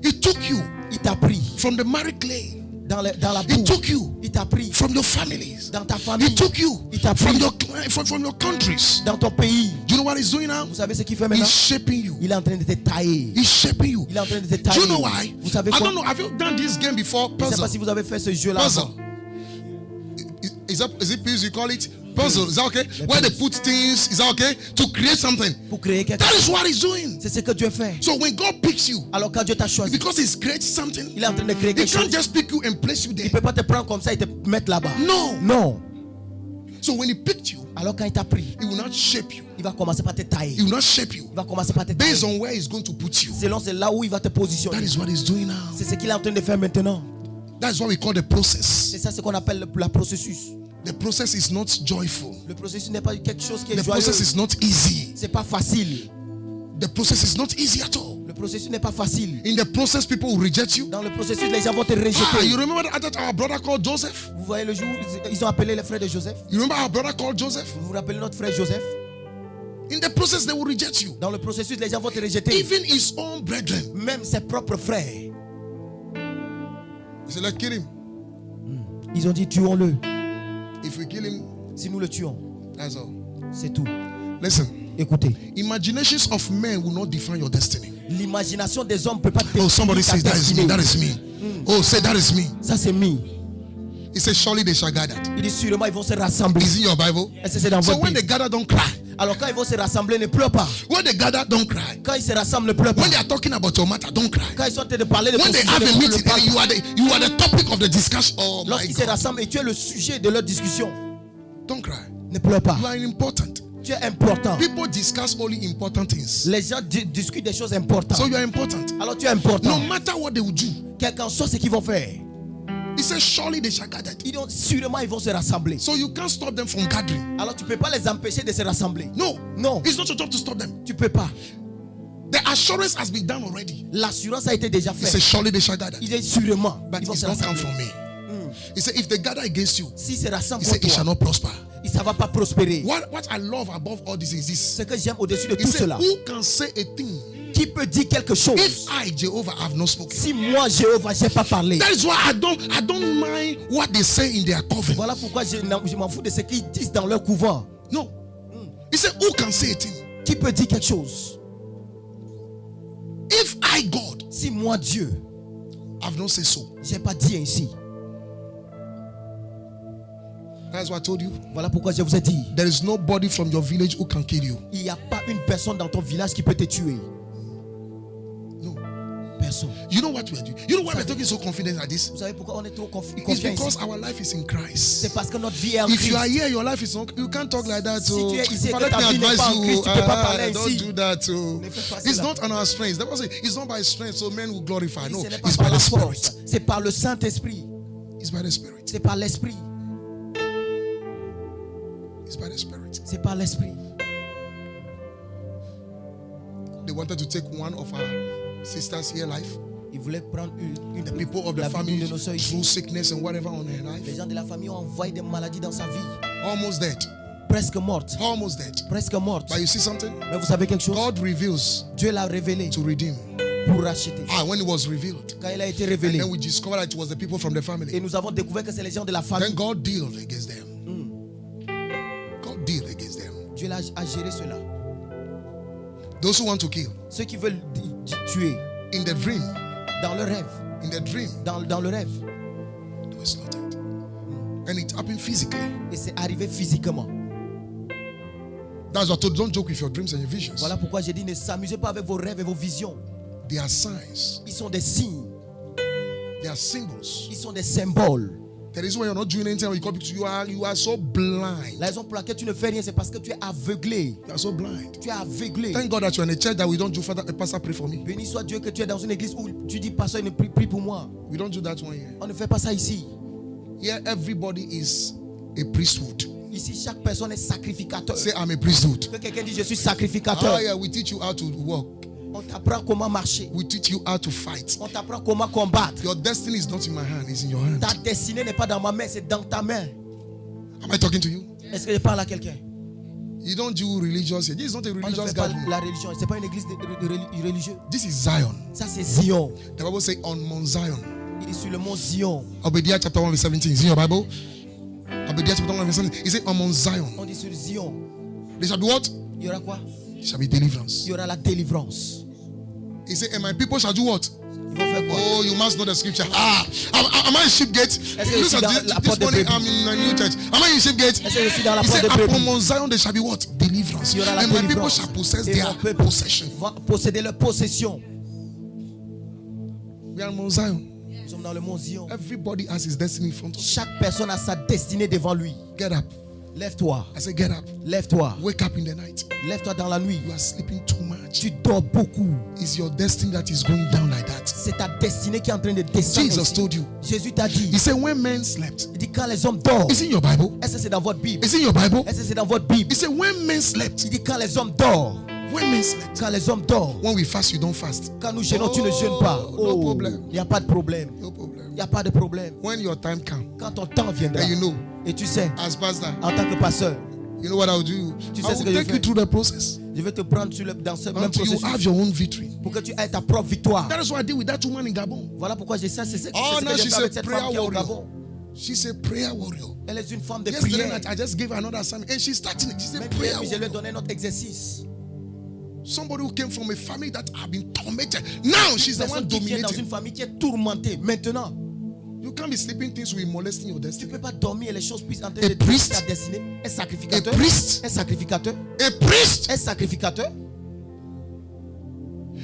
He took you Il t'a pris from the married clay dans la He boue. took you Il t'a pris from your families. dans ta He famille. took you Il t'a from pris your countries. dans ton pays. Do you know what he's doing now? Vous savez ce qu'il fait maintenant? He's shaping you. Il est en train de te tailler. He's shaping you. Il est en train de te Do tailler. you know why? Vous savez I quoi? don't know. Have you done this game before? Je ne sais pas Puzzle. si vous avez fait ce jeu-là. Puzzle. avant. Is it puzzle you call it? Puzzle. Is that okay? Where they put things, is that okay? To create something. Pour créer quelque That chose. is what he's doing. C'est ce que Dieu fait. So when God picks you, Alors quand Dieu t'a choisi, because he's created something, il est en train de créer he quelque can't chose. just pick you and place you Il there. ne peut pas te prendre comme ça et te mettre là-bas. No. Non. So when he picked you, Alors quand il t'a pris, he will not shape you. il va commencer par te tailler. He will not shape you Il va commencer par te based tailler. on where he's going to put you. Selon c'est là où il va te That positionner. is what he's doing now. C'est ce qu'il est en train de faire maintenant. That's what we call the process. C'est ça ce qu'on appelle le processus. The process is not joyful. Le processus n'est pas quelque chose qui est The joyeux. process is not easy. C'est pas facile. The process is not easy at all. Le processus n'est pas facile. In the process, people will reject you. Dans le processus, les gens vont te Ah, you rejeter. remember that our brother called Joseph? Vous voyez le jour où ils ont appelé les frères de Joseph. You remember our brother called Joseph? Vous vous rappelez notre frère Joseph? In the process, they will reject you. Dans le processus, les gens vont te rejeter. Even his own brethren. Même ses propres frères. He said, let's kill him. Ils ont dit tuons-le. If we kill him, Si nous le tuons, that's all. c'est tout. Listen, Écoutez, imaginations of men will not define your destiny. l'imagination des hommes ne peut pas Oh, somebody says ta that is me. destinée. That is me. Oh, say that is me. Ça c'est mis. He says, surely they shall gather. Il dit sûrement ils vont se rassembler. Is in your Bible? Est-ce que c'est dans So votre when they Bible? gather, don't cry. Alors quand ils vont se rassembler, ne pleure pas. When they gather, don't cry. Quand ils se rassemblent, ne pleure pas. When they are talking about your matter, don't cry. Quand ils sont en train de parler de ton When they sujet, have ne a pleure meeting pas. and you are the topic of the discussion, oh my Lorsqu'ils se God, rassemblent et tu es le sujet de leur discussion, don't cry. ne pleure pas. You are important. Tu es important. People discuss only important things. Les gens discutent des choses importantes. So you are important. Alors tu es important. No matter what they will do, Quel qu'en soit ce qu'ils vont faire, he says, surely they shall gather. sûrement ils vont se rassembler. So you can't stop them from gathering. Alors tu ne peux pas les empêcher de se rassembler. No, Non, it's not your job to stop them. tu ne peux pas. The assurance has been done already. L'assurance a été déjà He faite. says, surely they shall gather. Il est sûrement. But Ils vont it's se not come rassembler. from me. He said, if they gather against you, S'ils se rassemblent he pour said, it shall toi, not prosper. ça ne va pas prospérer. What I love above all this is this. Ce que j'aime au-dessus de He tout said, cela, who can say a thing qui peut dire quelque chose if I, Jehovah, have not spoken? si moi, Jéhovah, je n'ai pas parlé? That is why I don't mind what they say in their coven. Voilà pourquoi je m'en fous de ce qu'ils disent dans leur couvent. No. He said, who can say a thing Qui peut dire quelque chose if I, God, si moi, Dieu, have not said so? je n'ai pas dit ainsi? That's what I told you. Voilà pourquoi je vous ai dit, There is nobody from your village who can kill you. il n'y a pas une personne dans ton village qui peut te tuer. No. Personne. You know what we are doing? You know why we're talking so confident like this? Vous savez pourquoi on est trop It's confiant because ici? our life is in Christ. C'est parce que notre vie est en If you are Christ. here, your life is not. You can't talk like that. Si So, tu es ici et If I que let ta me vie n'est advise pas en you, Christ, tu peux pas parler don't ainsi. do that. So, Ne fais pas it's cela. not on our strength. The Bible says it's not by strength, so men will glorify. No, Ce n'est pas it's par by la the Spirit. force, c'est par le Saint-Esprit, It's by the Spirit. c'est par l'Esprit, It's by the Spirit. c'est par l'Esprit. They wanted to take one of our sisters here life. Ils voulaient prendre une The people of the la vie family de nos soeurs through ici. sickness and whatever on her Les life. gens de la famille ont envoyé des maladies dans sa vie, Almost dead. presque morte, Almost dead. presque morte. But you see something? Mais vous savez quelque chose? God reveals Dieu l'a révélé to redeem. pour racheter. When it was revealed, Quand il a été révélé, then we discovered that it was the people from the et family. nous avons découvert que c'est les gens de la Then famille. God dealt against them. God dealt against them. Dieu a géré cela. Those who want to kill, Ceux qui veulent tuer in the dream, dans le rêve, dans le rêve, they were slaughtered. And it happened physically. et c'est arrivé physiquement. That's what I told. Don't joke with your dreams and your visions. Voilà pourquoi j'ai dit ne s'amusez pas avec vos rêves et vos visions. They are signs. Ils sont des signes, They are symbols. ils sont des symboles. The reason why you're not doing anything, you are so blind. La raison pour laquelle tu ne fais rien, c'est parce que tu es aveuglé. You are so blind. Tu es aveuglé. Thank God that you're in a church that we don't do. Father, pastor, pray for me. Béni soit Dieu que tu es dans une église où tu dis pasteur, ne prie pour moi. We don't do that one here. On ne fait pas ça ici. Here, everybody is a priesthood. Ici, chaque personne est sacrificateur. Say, I'm a priesthood. Que quelqu'un dit je suis sacrificateur. Oh yeah, we teach you how to walk. On t'apprend comment marcher. We teach you how to fight. On t'apprend comment combattre. Your destiny is not in my hand, it's in your hand. Ta destinée n'est pas dans ma main, c'est dans ta main. Am I talking to you? Est-ce que je parle à quelqu'un? You don't do religious here. This is not a On ne religious fait pas gathering. la religion. C'est pas une église de religieux. This is Zion. Ça c'est Zion. The Bible says on Mount Zion Il est sur le mont Zion. Obadiah chapter 1 verse 17. Is in your Bible? Obadiah chapter 1 verse 17. He said, on Mount Zion. On dit sur Zion. There shall be what? Il y aura quoi? There shall be deliverance. Il y aura la délivrance. He said, and my people shall do what? Ils vont faire quoi? Oh, you must know the scripture. Am I in Sheepgate? Est-ce que je suis dans la porte This de morning brebis? I'm in a new church. Am I in Sheepgate? Est-ce que je suis dans la He porte said, de upon brebis? Mount Zion there shall be what? Deliverance. Il y aura la And my people délivrance. shall possess Et their mon peuple possession. va posséder leur possession. We are on Mount Zion. Nous sommes dans le mont Zion. Everybody has his destiny in front of him. Chaque personne a sa destinée devant lui. Get up. Lève-toi. I said, get up. Lève-toi. Wake up in the night. Lève-toi dans la nuit. You are sleeping too much. Tu dors beaucoup. It's your destiny that is going down like that. C'est ta destinée qui est en train de descendre. Jesus ainsi. told you. Jésus t'a dit. He said, when men slept. Il dit quand les hommes dorment. It's in your Bible. Est-ce que c'est dans votre Bible? It's in your Bible. Est-ce que c'est dans votre Bible? He said, when men slept. Il dit quand les hommes dorment. When men slept. Quand les hommes dorment. When we fast, you don't fast. Quand nous jeûnons, tu ne jeûnes pas. No problem. Il n'y a pas de problème. No problem. Il n'y a pas de problème. When your time comes, Quand ton temps viendra. and you know, Et tu sais, as pastor, en tant que pasteur, you know what I'll do? Tu I sais ce will que je take you fais? through the process je vais te prendre dans ce même until you processus have your own victory. pour que tu aies ta propre victoire. That is what I did with that woman in Gabon. Voilà pourquoi j'ai ça. C'est ce Oh, que now j'ai she's fait a avec cette prayer femme qui est au warrior. Gabon. She's a prayer warrior. Elle est une femme de Yesterday prière. night, I just gave her another assignment, and she's starting it. She's a Même prayer hier, je lui ai warrior. donné notre exercice. Somebody who came from a family that have been tormented. Now she's the one Personne qui vient dans une dominating. famille qui est tourmentée. Maintenant, You can't be sleeping things will be molesting your tu ne destiny. peux pas dormir et les choses puissent entrer A de priest. ta destinée. Un A sacrificateur. priest. Un sacrificateur. A priest. Un sacrificateur.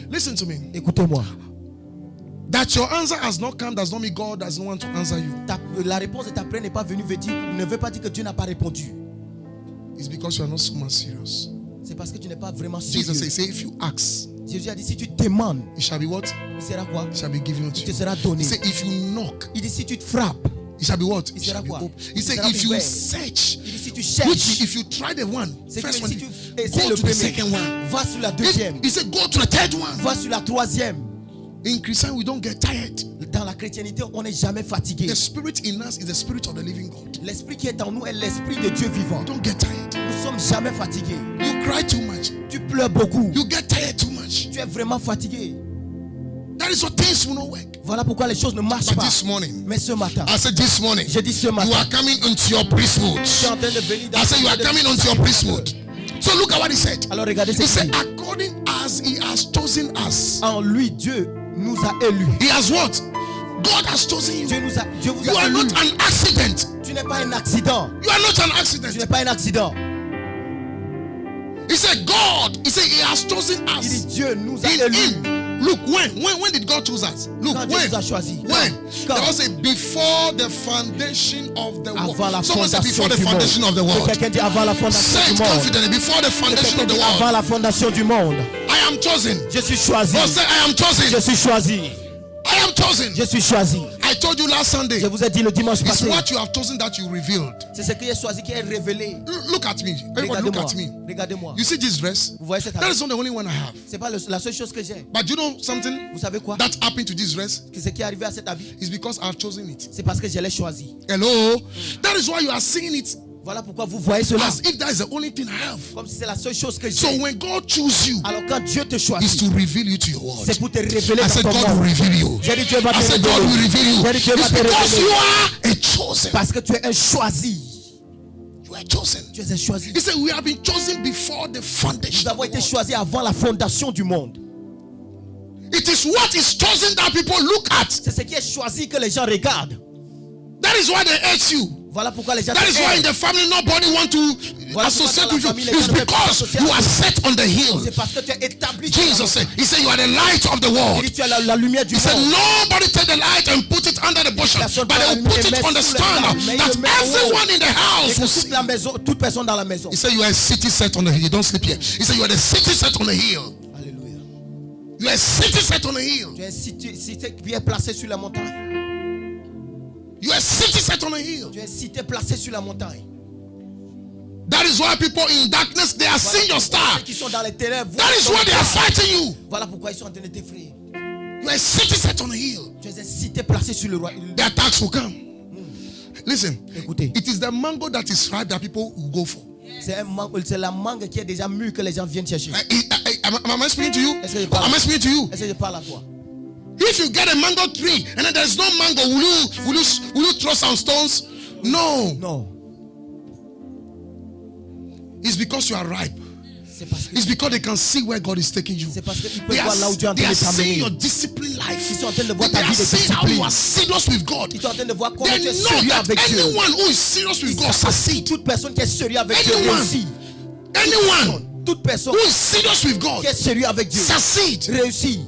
Listen to me. Écoutez-moi. That your answer has not come does not mean God doesn't want to answer you. La réponse de ta prière n'est pas venue ne veut pas dire que Dieu n'a pas répondu. It's because you are not so much serious. C'est parce que tu n'es pas vraiment Jesus sérieux. said, if you ask, Jésus a dit si tu demandes, it shall be what? il sera quoi? It shall be given unto Il te you. sera He donné. said, if you knock, Il dit si tu te frappes, it shall be what? Il It sera shall be quoi? open. He Il said, sera if you ouvert. search, il dit si tu which cherches, if you try the one, c'est que first one, si tu essaies go le to the second premier, one. va sur la deuxième, He said, go to the third one. va sur la troisième. In Christian, we don't get tired. Dans la chrétienté, on n'est jamais fatigué. The spirit in us is the spirit of the living God. L'esprit qui est en nous est l'esprit de Dieu vivant. We don't get tired. Nous sommes jamais fatigués. You cry too much. Tu pleures beaucoup. You get tired too much. Tu es vraiment fatigué. That is what things will not work. Voilà pourquoi les choses ne marchent But pas. this morning, Mais ce matin, I said this morning, j'ai dit ce you matin, are coming into your priesthood. tu es en train de venir dans I said you are coming into your priesthood. So look at what he said. Alors regardez ce He qu'il said, dit. according as he has chosen us. En lui, Dieu nous a élus. He has what? God has chosen you. Dieu vous You a are élus. not an accident. Tu n'es pas un accident. You are not an Tu accident. n'es pas un accident. He said, God, he said, he has chosen Il dit us. Dieu nous a In élus. him. Look, when did God choose us? Look, Quand Dieu when? nous a choisis. When? Quand? The Bible said, before the foundation of the Avant world. la Someone said, fondation before the du foundation monde. of the Que world. quelqu'un dit avant la fondation Say du it monde. confidently, before the Que foundation of quelqu'un the dit world. avant la fondation du monde. I am chosen. Je suis choisi. God said, I am chosen. Je suis choisi. I am chosen. Je suis choisi. I told you last Sunday. Je vous ai dit le dimanche It's passé. what you have chosen that you revealed. C'est ce qui est choisi qui est révélé. Look at me. Everybody look Regardez-moi. at me. Regardez-moi. You see this dress? Vous voyez cette That is not the only one I have. C'est pas la seule chose que j'ai. But you know something Vous savez quoi? that happened to this dress? Que ce qui est arrivé à cet habit, Is because I've chosen it. c'est parce que je l'ai choisi. Hello? That is why you are seeing it Voilà pourquoi vous voyez cela. as if that is the only thing I have. Comme si c'est la seule chose que So j'ai. when God chooses you, Alors quand Dieu te is choisit, to reveal you to your world. c'est pour te révéler I dans said ton God will monde. reveal you. J'ai dit Dieu va I te said God will révéler. reveal you. J'ai dit Dieu va It's te because you révéler. are a chosen. Parce que tu es un choisi. You are chosen. Tu es un choisi. He said we have been chosen before the foundation. Nous avons of the été world. choisis avant la fondation du monde. It is what is chosen that people look at. C'est ce qui est choisi que les gens regardent. That is why they hate you. Voilà pourquoi les gens That is te why in aiment. the family nobody want to Voilà associate pourquoi with dans la famille, you. les It's gens ne veulent pas because s'associer you avec are toi. set on the hill. C'est parce que tu es établi. sur la Jesus montagne. said, he said you are the light of the Il world. dit tu es la lumière du He said monde. nobody take the light and put it under the bushel, Personne but they will prend put la it lumière on the sous le stand drap, mais il that le met en haut. everyone in the Et house que will see. toute personne dans la maison. He said you are a city set on the hill. You don't sleep here. He said you are the city set on the hill. Alléluia. You are a city set on the hill. Tu es cité qui est placé sur la montagne. You are a city set on the hill. Tu es cité placé sur la montagne. That is why people in darkness, they are seeing your star. Ceux qui sont dans les ténèbres. voient That is ton why they are star. fighting you. Voilà pourquoi ils sont en train de t'effrayer. You are a city set on the hill. Tu es cité placé sur le roi. The attacks will come. Listen, Écoutez, it is the mango that is ripe that people will go for. c'est la mangue qui est déjà mûre que les gens viennent chercher. Am I speaking to you? Est-ce que je parle? Am I speaking to you? Est-ce que je parle à toi? If you get a mango tree and then there's no mango, will you throw some stones? No. Non. It's because you are ripe. C'est parce que It's because they can see where God is taking you. c'est parce qu'ils They peuvent voir là où Dieu est en are train de seeing your t'amener. disciplined life. Ils sont en train de voir They ta are vie de seeing how you discipline. are serious with God. Ils sont en train de voir comment They tu es know sérieux that avec Dieu. anyone who is serious with God succeeds. Toute personne qui est sérieux avec Dieu Anyone. réussit. Anyone Toute personne who is serious with God qui est sérieux avec Dieu succeeds. réussit.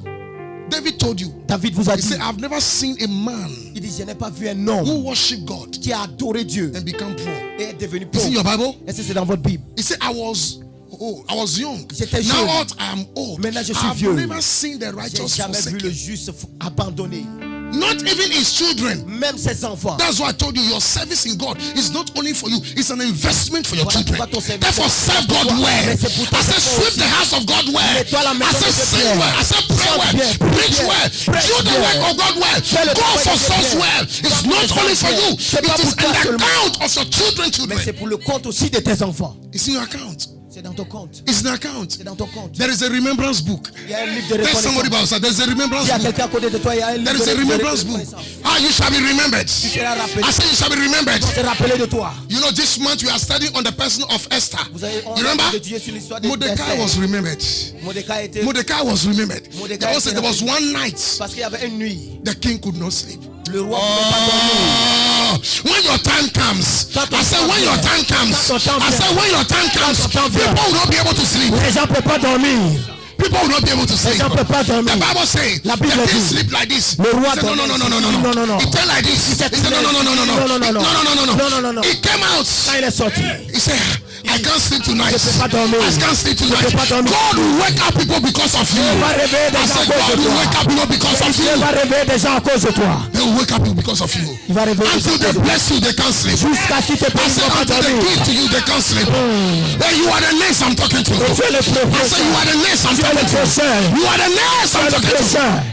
David told you. David vous a He dit, said, I've never seen a man il dit, je n'ai pas vu un homme who worship God qui a adoré Dieu and become poor. et est devenu It's in your pauvre. Bible. Est-ce que c'est dans votre Bible? He said, I was young. J'étais Now jeune. what I am old. Maintenant, je suis I've vieux. never seen the J'ai righteous jamais vu le forsaken. juste abandonné. Not even his children. Même ses enfants. That's why I told you your service in God is not only for you, it's an investment for your Voilà children. pourquoi ton service Therefore, est serve pour God toi. well. Mais c'est pour toi I said, aussi. sweep the house of God well. Nettoie la I maison said, de Dieu sing bien. well. I said, pray Chante well. bien, prie Preach bien, well. prêche Do the bien. work of God well. Fais le Go travail for de Dieu souls bien. well. It's Fais not pour only les for gens you, bien. C'est pas it is pour toi in the seulement. account of your Mais children. c'est pour le compte aussi de tes enfants. It's in your account. C'est dans ton compte. It's in the account. C'est dans ton compte. There is a remembrance book. Il y a un livre de There's somebody reconnaissance. about that. There's a remembrance Il y a book. quelqu'un à côté de toi, il y a un livre There is a de remembrance book. reconnaissance. Ah, you shall be remembered. Tu seras rappelé. I said you shall be remembered. On s'est rappelé de toi. You know, this month we are studying on the person of Esther. Vous avez You remember? étudié sur l'histoire de Mordecai was remembered. Mordecai était Mordecai was remembered. Mordecai There was, était there was one night parce qu'il y avait une nuit. the king could not sleep. Le roi ne pouvait pas dormir. When your time comes, I said when your time comes, I said when your time comes, people will not be able to sleep. Les gens ne peuvent pas dormir. People will not be able to Les sleep. gens ne peuvent pas dormir. The Bible says La the Bible king dit, sleep like this. le roi He said, no, no, no, no, no, no, non, non, non. He turned like this. He said, no, no, no, no, no, no, Non, non, non, non. no, no, no, no, Non, non, non, non. He came out. Quand il est sorti, He said, I can't sleep tonight. Je peux pas dormir. I can't sleep tonight. peux pas dormir. God will wake up people because of you. Dieu va réveiller des I gens à said, cause God de will toi. wake up people because of Dieu you. va réveiller des gens à cause de toi. They will wake up you because of you. Il va réveiller des gens Until à cause they de toi. bless you, they can't sleep. Jusqu'à ce qu'il te I bénisse, said, ils ne vont pas until they dormir. give to you, they can't sleep. Hey, you are the next I'm talking to. Et tu es le I said, prochain. you are the next I'm Tu es le talking to. prochain. You are the next Tu I'm es le talking to. prochain.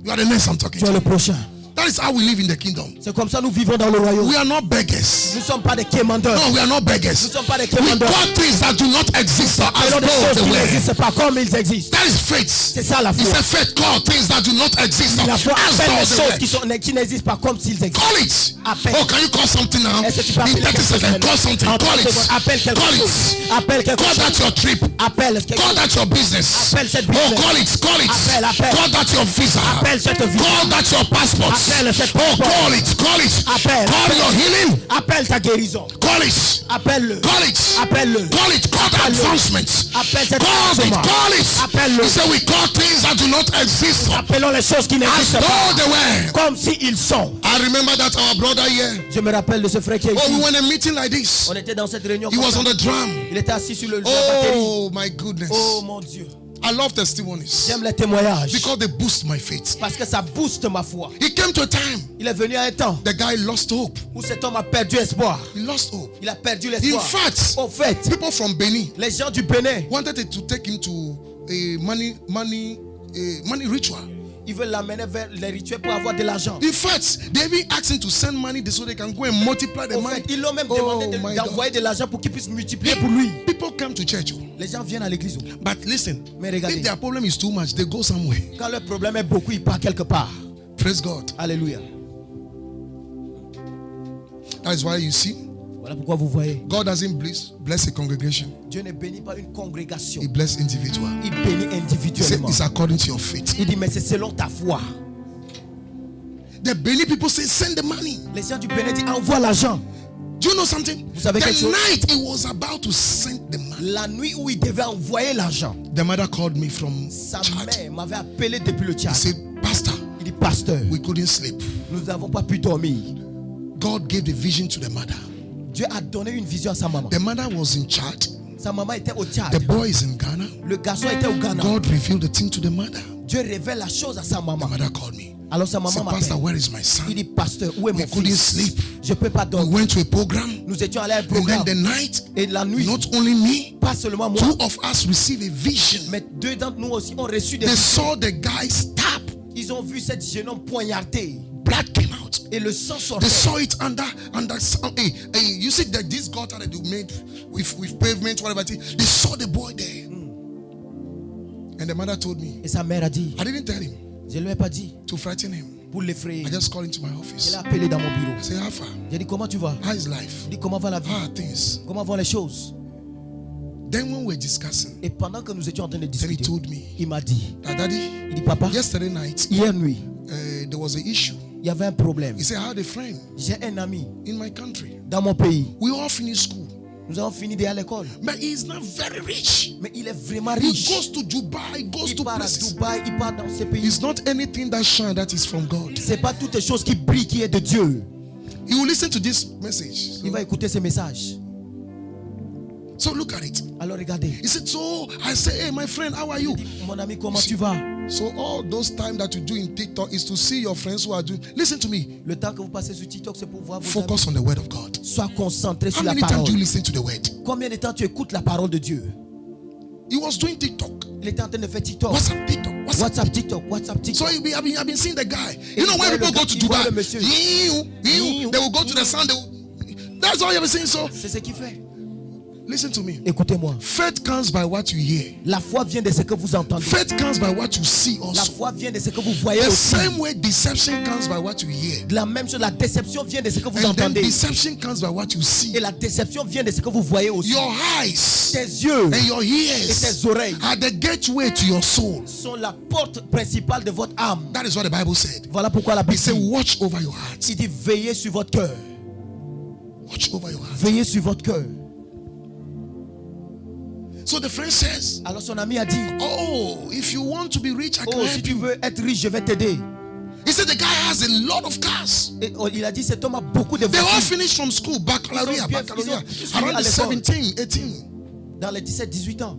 You are the next I'm talking Tu es to. le prochain. That is how we live in the kingdom. C'est comme ça nous vivons dans le royaume. We are not beggars. Nous ne sommes pas des quémandeurs. No, we are not Nous beggars. ne sommes pas des We quémandeurs. got things that do not exist as Nous avons des though choses they qui were. n'existent pas comme ils existent. That is faith. C'est ça la He foi. said faith call things that do not exist La foi as appelle les though choses they were. qui n'existent pas comme s'ils existent. Call it. Appelle. Oh, can you call something now? Est-ce que tu peux In appeler 30 quelque chose seconds, call something. en 30 Call secondes, it. appelle quelque Call chose. it. Appelle quelque Call chose. that your trip. Appelle quelque Call chose. that your business. Appelle cette Oh, business. call it. Call it. Appelle, appelle. Call that your visa. Appelle cette vie. Call that your passport. Appelle cette Oh, passeport. call it. Call it. Appelle. Call your healing. Appelle ta guérison. Call it. Appelle-le. Call it. Appelle-le. Call it. Call that Appelle-le. advancement. Appelle cet Call it. avancement. Call it. Appelle-le. He said we call things that do not exist Appelons les choses qui as n'existent though pas they were. comme s'ils sont. I remember that our brother here. Je me rappelle de ce frère qui est Oh, we ici. were in a meeting like this. On était dans cette réunion. He comme was ça. on the drum. Il était assis sur la batterie. Oh my goodness. Oh mon Dieu. I love testimonies J'aime les témoignages. because they boost my faith. Parce que ça booste ma foi. He came to a time Il est venu à un temps the guy lost hope. où cet homme a perdu espoir. He lost hope. Il a perdu In l'espoir. fact, Au fait, people from Benin les gens du Bénin, wanted to take him to a money ritual. ils veulent l'amener vers les rituels pour avoir de l'argent. In fact, they even asked him to send money so they can go and multiply the Au money. fait, ils l'ont même Oh demandé my d'envoyer God. de l'argent pour qu'il puisse multiplier pour lui. People come to church, Les gens viennent à l'église. but listen, Mais regardez, if their problem is too much, they go somewhere. quand leur problème est beaucoup, ils partent quelque part. Praise God. Alléluia. That is why you see, Voilà pourquoi vous voyez, God doesn't bless a congregation. Dieu ne bénit pas une congrégation. He bless individual. Il bénit He said individuellement. it's according to your faith. Il dit, mais c'est selon ta foi. The Benin people say send the money. Les gens du Bénin disent, envoie l'argent. Do you know something? Vous savez quelque The chose? night he was about to send the money, La nuit où il devait envoyer l'argent, the mother called me from sa Chad. mère m'avait appelé depuis le He Tchad. said, Pastor, Il dit, pasteur, we couldn't sleep. nous n'avons pas pu dormir. God gave the vision to the mother. Dieu a donné une vision à sa maman. The mother was in Chad. Sa maman était au The Tchad. boy is in Ghana. Le garçon était au Ghana. God revealed the thing to the mother. Dieu révèle la chose à sa The maman. mother called me. Alors sa I said, maman Pastor, m'appelle. where is my Il son? dit, pasteur, où est We mon couldn't fils? sleep. Je ne peux pas We dormir. went to a program. Nous étions allés à un And then programme. the night, Et la nuit, not only me, pas seulement moi, two of us received a vision. mais deux d'entre nous aussi ont reçu des They visions. saw the guy stab. Ils ont vu cette jeune homme poignardée. Blood came out. Et le sang They sortait. saw it under you see that this gutter that they made with pavement, whatever it is, they saw the boy there. And the mother told me, Et sa mère a dit, I didn't tell him. Je ne lui ai pas dit to frighten him. pour l'effrayer. I just called into my Je office. l'ai appelé dans mon bureau. I say, how far? J'ai dit comment tu vas? How is life? Il dit comment va la vie? How are things? Comment vont les choses? Then when we were discussing, Et pendant que nous étions en train de then he discuter, told me il m'a dit, that daddy, il dit papa, yesterday night, hier nuit, there was an issue. il y avait un problème. He said, I had a friend J'ai un ami in my country. dans mon pays. We all finished school. Nous avons fini d'aller à l'école. But he's not very rich. Mais il est vraiment He riche. goes to Dubai, he goes Il to part à places. Dubaï, il part dans ces pays. It's not anything that shine that is from God. C'est pas toutes les choses qui brillent qui est de Dieu. He will listen to this message. Il va écouter ces messages. So look at it. Alors regardez. He said, so I say, hey, my friend, how are you? Il dit, mon ami, comment tu vas? So all those time that you do in TikTok is to see your friends who are doing. Listen to me. Le temps que vous passez sur TikTok, c'est pour voir vos Focus on the word of God. amis. Sois concentré How sur la many times parole. do you listen to the word? Combien de temps tu écoutes la parole de Dieu? He was doing TikTok. Il était en train de faire TikTok. WhatsApp TikTok. WhatsApp. WhatsApp TikTok. WhatsApp So TikTok. I've been seeing the guy. Et You know when il voit people le go gars, to il voit Dubai, le monsieur. they will go to the sun. That's all you've been saying. So C'est ce qu'il fait. listen to me. Écoutez-moi. Faith comes by what you hear. La foi vient de ce que vous entendez. Faith comes by what you see La also. foi vient de ce que vous voyez The aussi. same way deception comes by what you hear. De la même chose, la déception vient de ce que vous And then entendez. deception comes by what you see. Et la déception vient de ce que vous voyez aussi. Your eyes Tes yeux and your et ears tes oreilles are the gateway to your soul. sont la porte principale de votre âme. That is what the Bible said. Voilà pourquoi la He Bible said, dit, watch over your heart. il dit veillez sur votre cœur. Watch over your heart. Veillez sur votre cœur. So the friend says, Alors son ami a dit, oh, if you want to be rich, I can oh, si help tu you. veux être riche, je vais t'aider. He said the guy has a lot of cars. Et il a dit, cet homme a beaucoup de They all voitures. finished from school, baccalaureate, Ils ont baccalaureate, tous around à the l'école. 17, 18. Dans les 17-18 ans.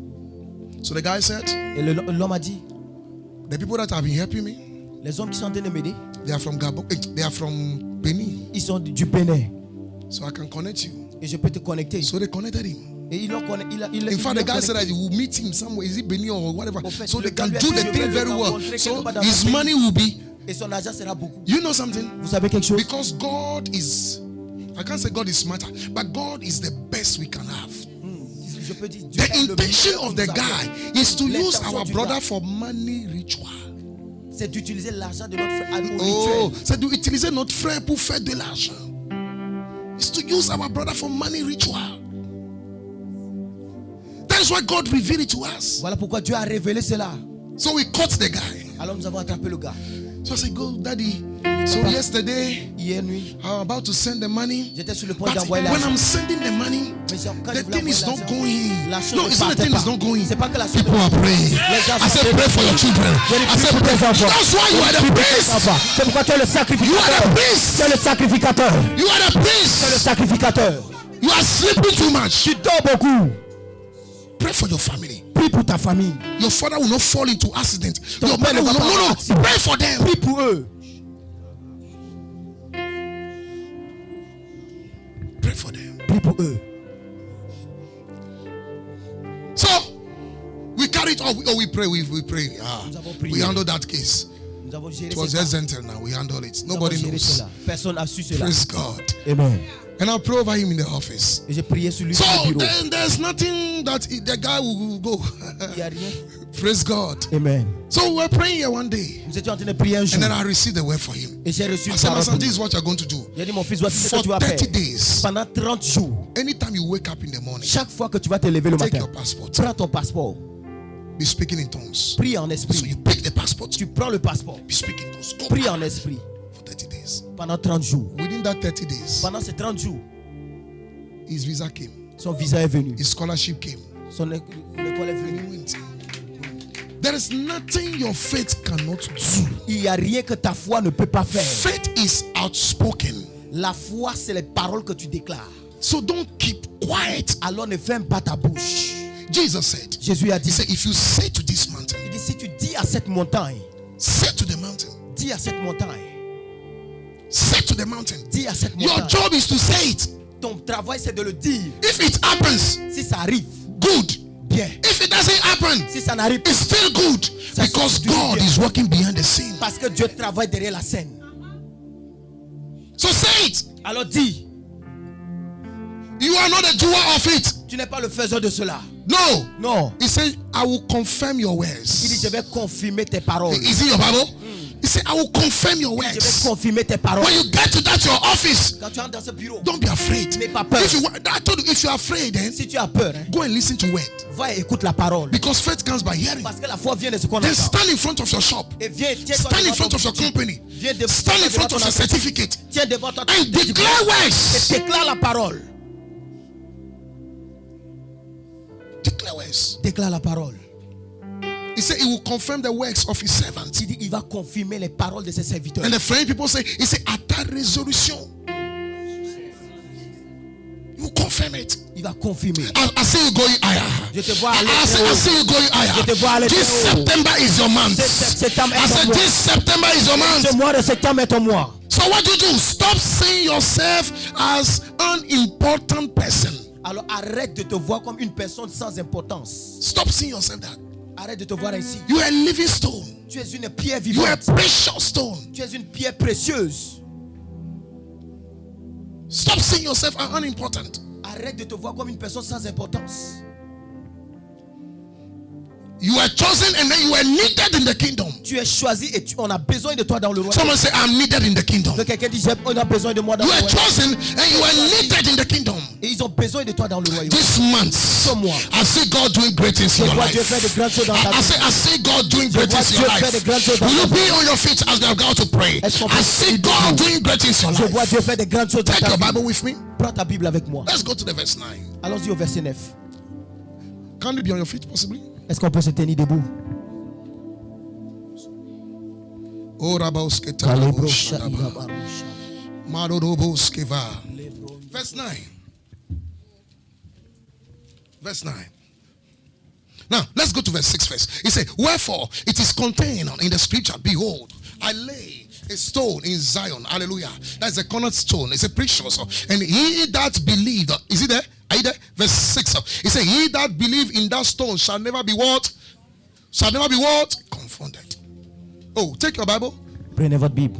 So the guy said, Et l'homme a dit, the people that have been helping me, les hommes qui sont en train de m'aider, they are from Gabon, they are from Benin. ils sont du Bénin. So I can connect you. Et je peux te connecter. So they connected him. Et ils l'ont connecté. In fact, the guy said that he will meet him somewhere. Is it Benin or whatever? Au fait, So le they gars can lui a do dit, the je vais thing le very well. rencontrer So quelque part dans his mon pays. money will be. Et son argent sera beaucoup. You know something? Vous savez quelque chose? Because God is, I can't say God is smarter, but God is the best we can have. Je peux dire, Dieu The est le intention meilleur of que the nous avons. guy is to use L'intention our du brother gars, for money ritual. c'est d'utiliser l'argent de notre frère au Oh, rituel. c'est d'utiliser notre frère pour faire de l'argent. It's to use our brother for money ritual. That is why God revealed it to us. Voilà pourquoi Dieu a révélé cela. So we caught the guy. Alors nous avons attrapé le gars. So I said, go, daddy. So yesterday, Hier nuit, I'm about to send the money. j'étais sur le point But d'envoyer when l'argent. I'm sending the money, Mais quand the je voulais thing is envoyer not l'argent, going. la chose No, ne it's not the partait thing is pas. not going. C'est pas que la chose People are praying. Les gens I said, sont pray for your children. I said, pray. That's why you are the priest. C'est pourquoi tu es le You are sacrificateur. the priest. Tu es le sacrificateur. You are the Tu es le priest. sacrificateur. You are sleeping too much. Tu dors beaucoup. Pray for your family. Prie pour ta famille. Your father will not fall into accident. Your père mother ne will va not. pas No, no. accident. Pray for them. Prie pour eux. Pray for them. Prie pour eux. So we carry it. We pray. We pray. Nous avons prié. We handle that case. Nous avons géré It was cela. just gentle now. We handle it. Nous avons Nobody géré knows. cela. Personne n'a su cela. Praise God. Amen. And I pray over him in the office. Et j'ai prié sur lui So dans le bureau. then there's nothing that the guy will go. Il n'y a rien. Praise God. Amen. So we were praying here one day. Nous étions en train de prier un jour. And then I received the word for him. Et j'ai reçu I une said, my parole son, pour this lui. is what you're going to do. J'ai dit, mon fils, voici ce que For tu vas faire. 30 days, Pendant 30 jours, anytime you wake up in the morning, chaque fois que tu vas te lever le take matin, your passport. prends ton passeport. Be speaking in tongues. Prie en So esprit. you pick the passport. Tu prends le passeport. Be speaking in tongues. Go Prie back en esprit. for 30 days. Pendant 30 jours. Within that 30 days, Pendant ces 30 jours, his visa came. son visa est venu. His scholarship came. Son école est venue. He went. There is nothing your faith cannot do. Il n'y a rien que ta foi ne peut pas faire. Faith is outspoken. La foi, c'est les paroles que tu déclares. So don't keep quiet. Alors ne ferme pas ta bouche. Jesus said, Jésus a he dit, said, if you say to this mountain, il dit, si tu dis à cette montagne, say to the mountain, dis à cette montagne, say to the mountain. dis à cette Your montagne. job is to say it. Ton travail, c'est de le dire. If it happens, Si ça arrive, good. bien. If it doesn't happen, Si ça n'arrive pas, it's still good. Ça, Because c'est toujours God bien. is working behind the scene. parce que Dieu travaille derrière la scène. So say it. Alors dis, You are not a doer of it. tu n'es pas le faiseur de cela. No. Non. He said, I will confirm your Il dit, je words. vais confirmer tes paroles. Is it your Bible? He said, I will confirm your Je vais words. confirmer tes paroles. When you get to that your office, Quand tu entres dans ce bureau, don't be afraid. n'aie pas peur. If you are afraid, then Si tu as peur, hein, go and listen to word. va et écoute la parole. Because faith comes by hearing. Parce que la foi vient de ce qu'on Then entend. stand in front of your shop. Et viens, tiens-toi Stand in devant front ton of your boutique. company. Viens de- Stand in devant front ton of your entreprise. certificate. Tiens devant ton And declare Et words. déclare la parole. Declare words. Déclare la parole. He said he will confirm the works of his servants. Il dit, il va confirmer les paroles de ses serviteurs. And the French people say, he said, à ta résolution, you confirm it. Il va confirmer. I see you going higher. Je te vois aller I très haut. see you going higher. Je te vois aller This très haut. September is your month. Septembre I est ton said, mois. this September is your Ce month. mois de septembre est ton mois. So what do? Stop seeing yourself as an important person. Alors arrête de te voir comme une personne sans importance. Stop seeing yourself that. Arrête de te voir ainsi. You are a living stone. Tu es une pierre You are a vivante. precious stone. Tu es une pierre précieuse. Stop seeing yourself as unimportant. Arrête de te voir comme une personne sans importance. You are chosen and then you are needed in the kingdom. Tu es choisi et on a besoin de toi dans le royaume. Someone say, I'm needed in the kingdom. Que quelqu'un dise, on a besoin de moi dans You le are royaume. chosen and you are needed in the kingdom. Et ils ont besoin de toi dans le royaume. This month, mois. I see God doing great things in Je your vois life. Dieu faire de grandes choses dans ta vie. I see God doing great vois things in Dieu your faire de grandes choses life. dans Will you ta be on your feet as we are going to pray? Est-ce qu'on peut I see se God lever doing great things in your Je vois life. Dieu faire de grandes choses dans Take ta your vie. Bible with me. Prends ta Bible avec moi. Let's go to the verse 9. Allons-y au verset 9. Can you be on your feet possibly? Est-ce qu'on peut se tenir debout? Oh, Rabosketa, Marodoboskeva. Verse 9. Verse 9. Now, let's go to verse 6 first. He said, wherefore it is contained in the scripture, behold, I lay a stone in Zion. Hallelujah. That's a cornerstone. It's a precious. And he that believed, is it there? Are you there? Verse 6. He said, he that believe in that stone shall never be what? Shall never be what? Confounded. Oh, take your Bible. Prenez votre Bible.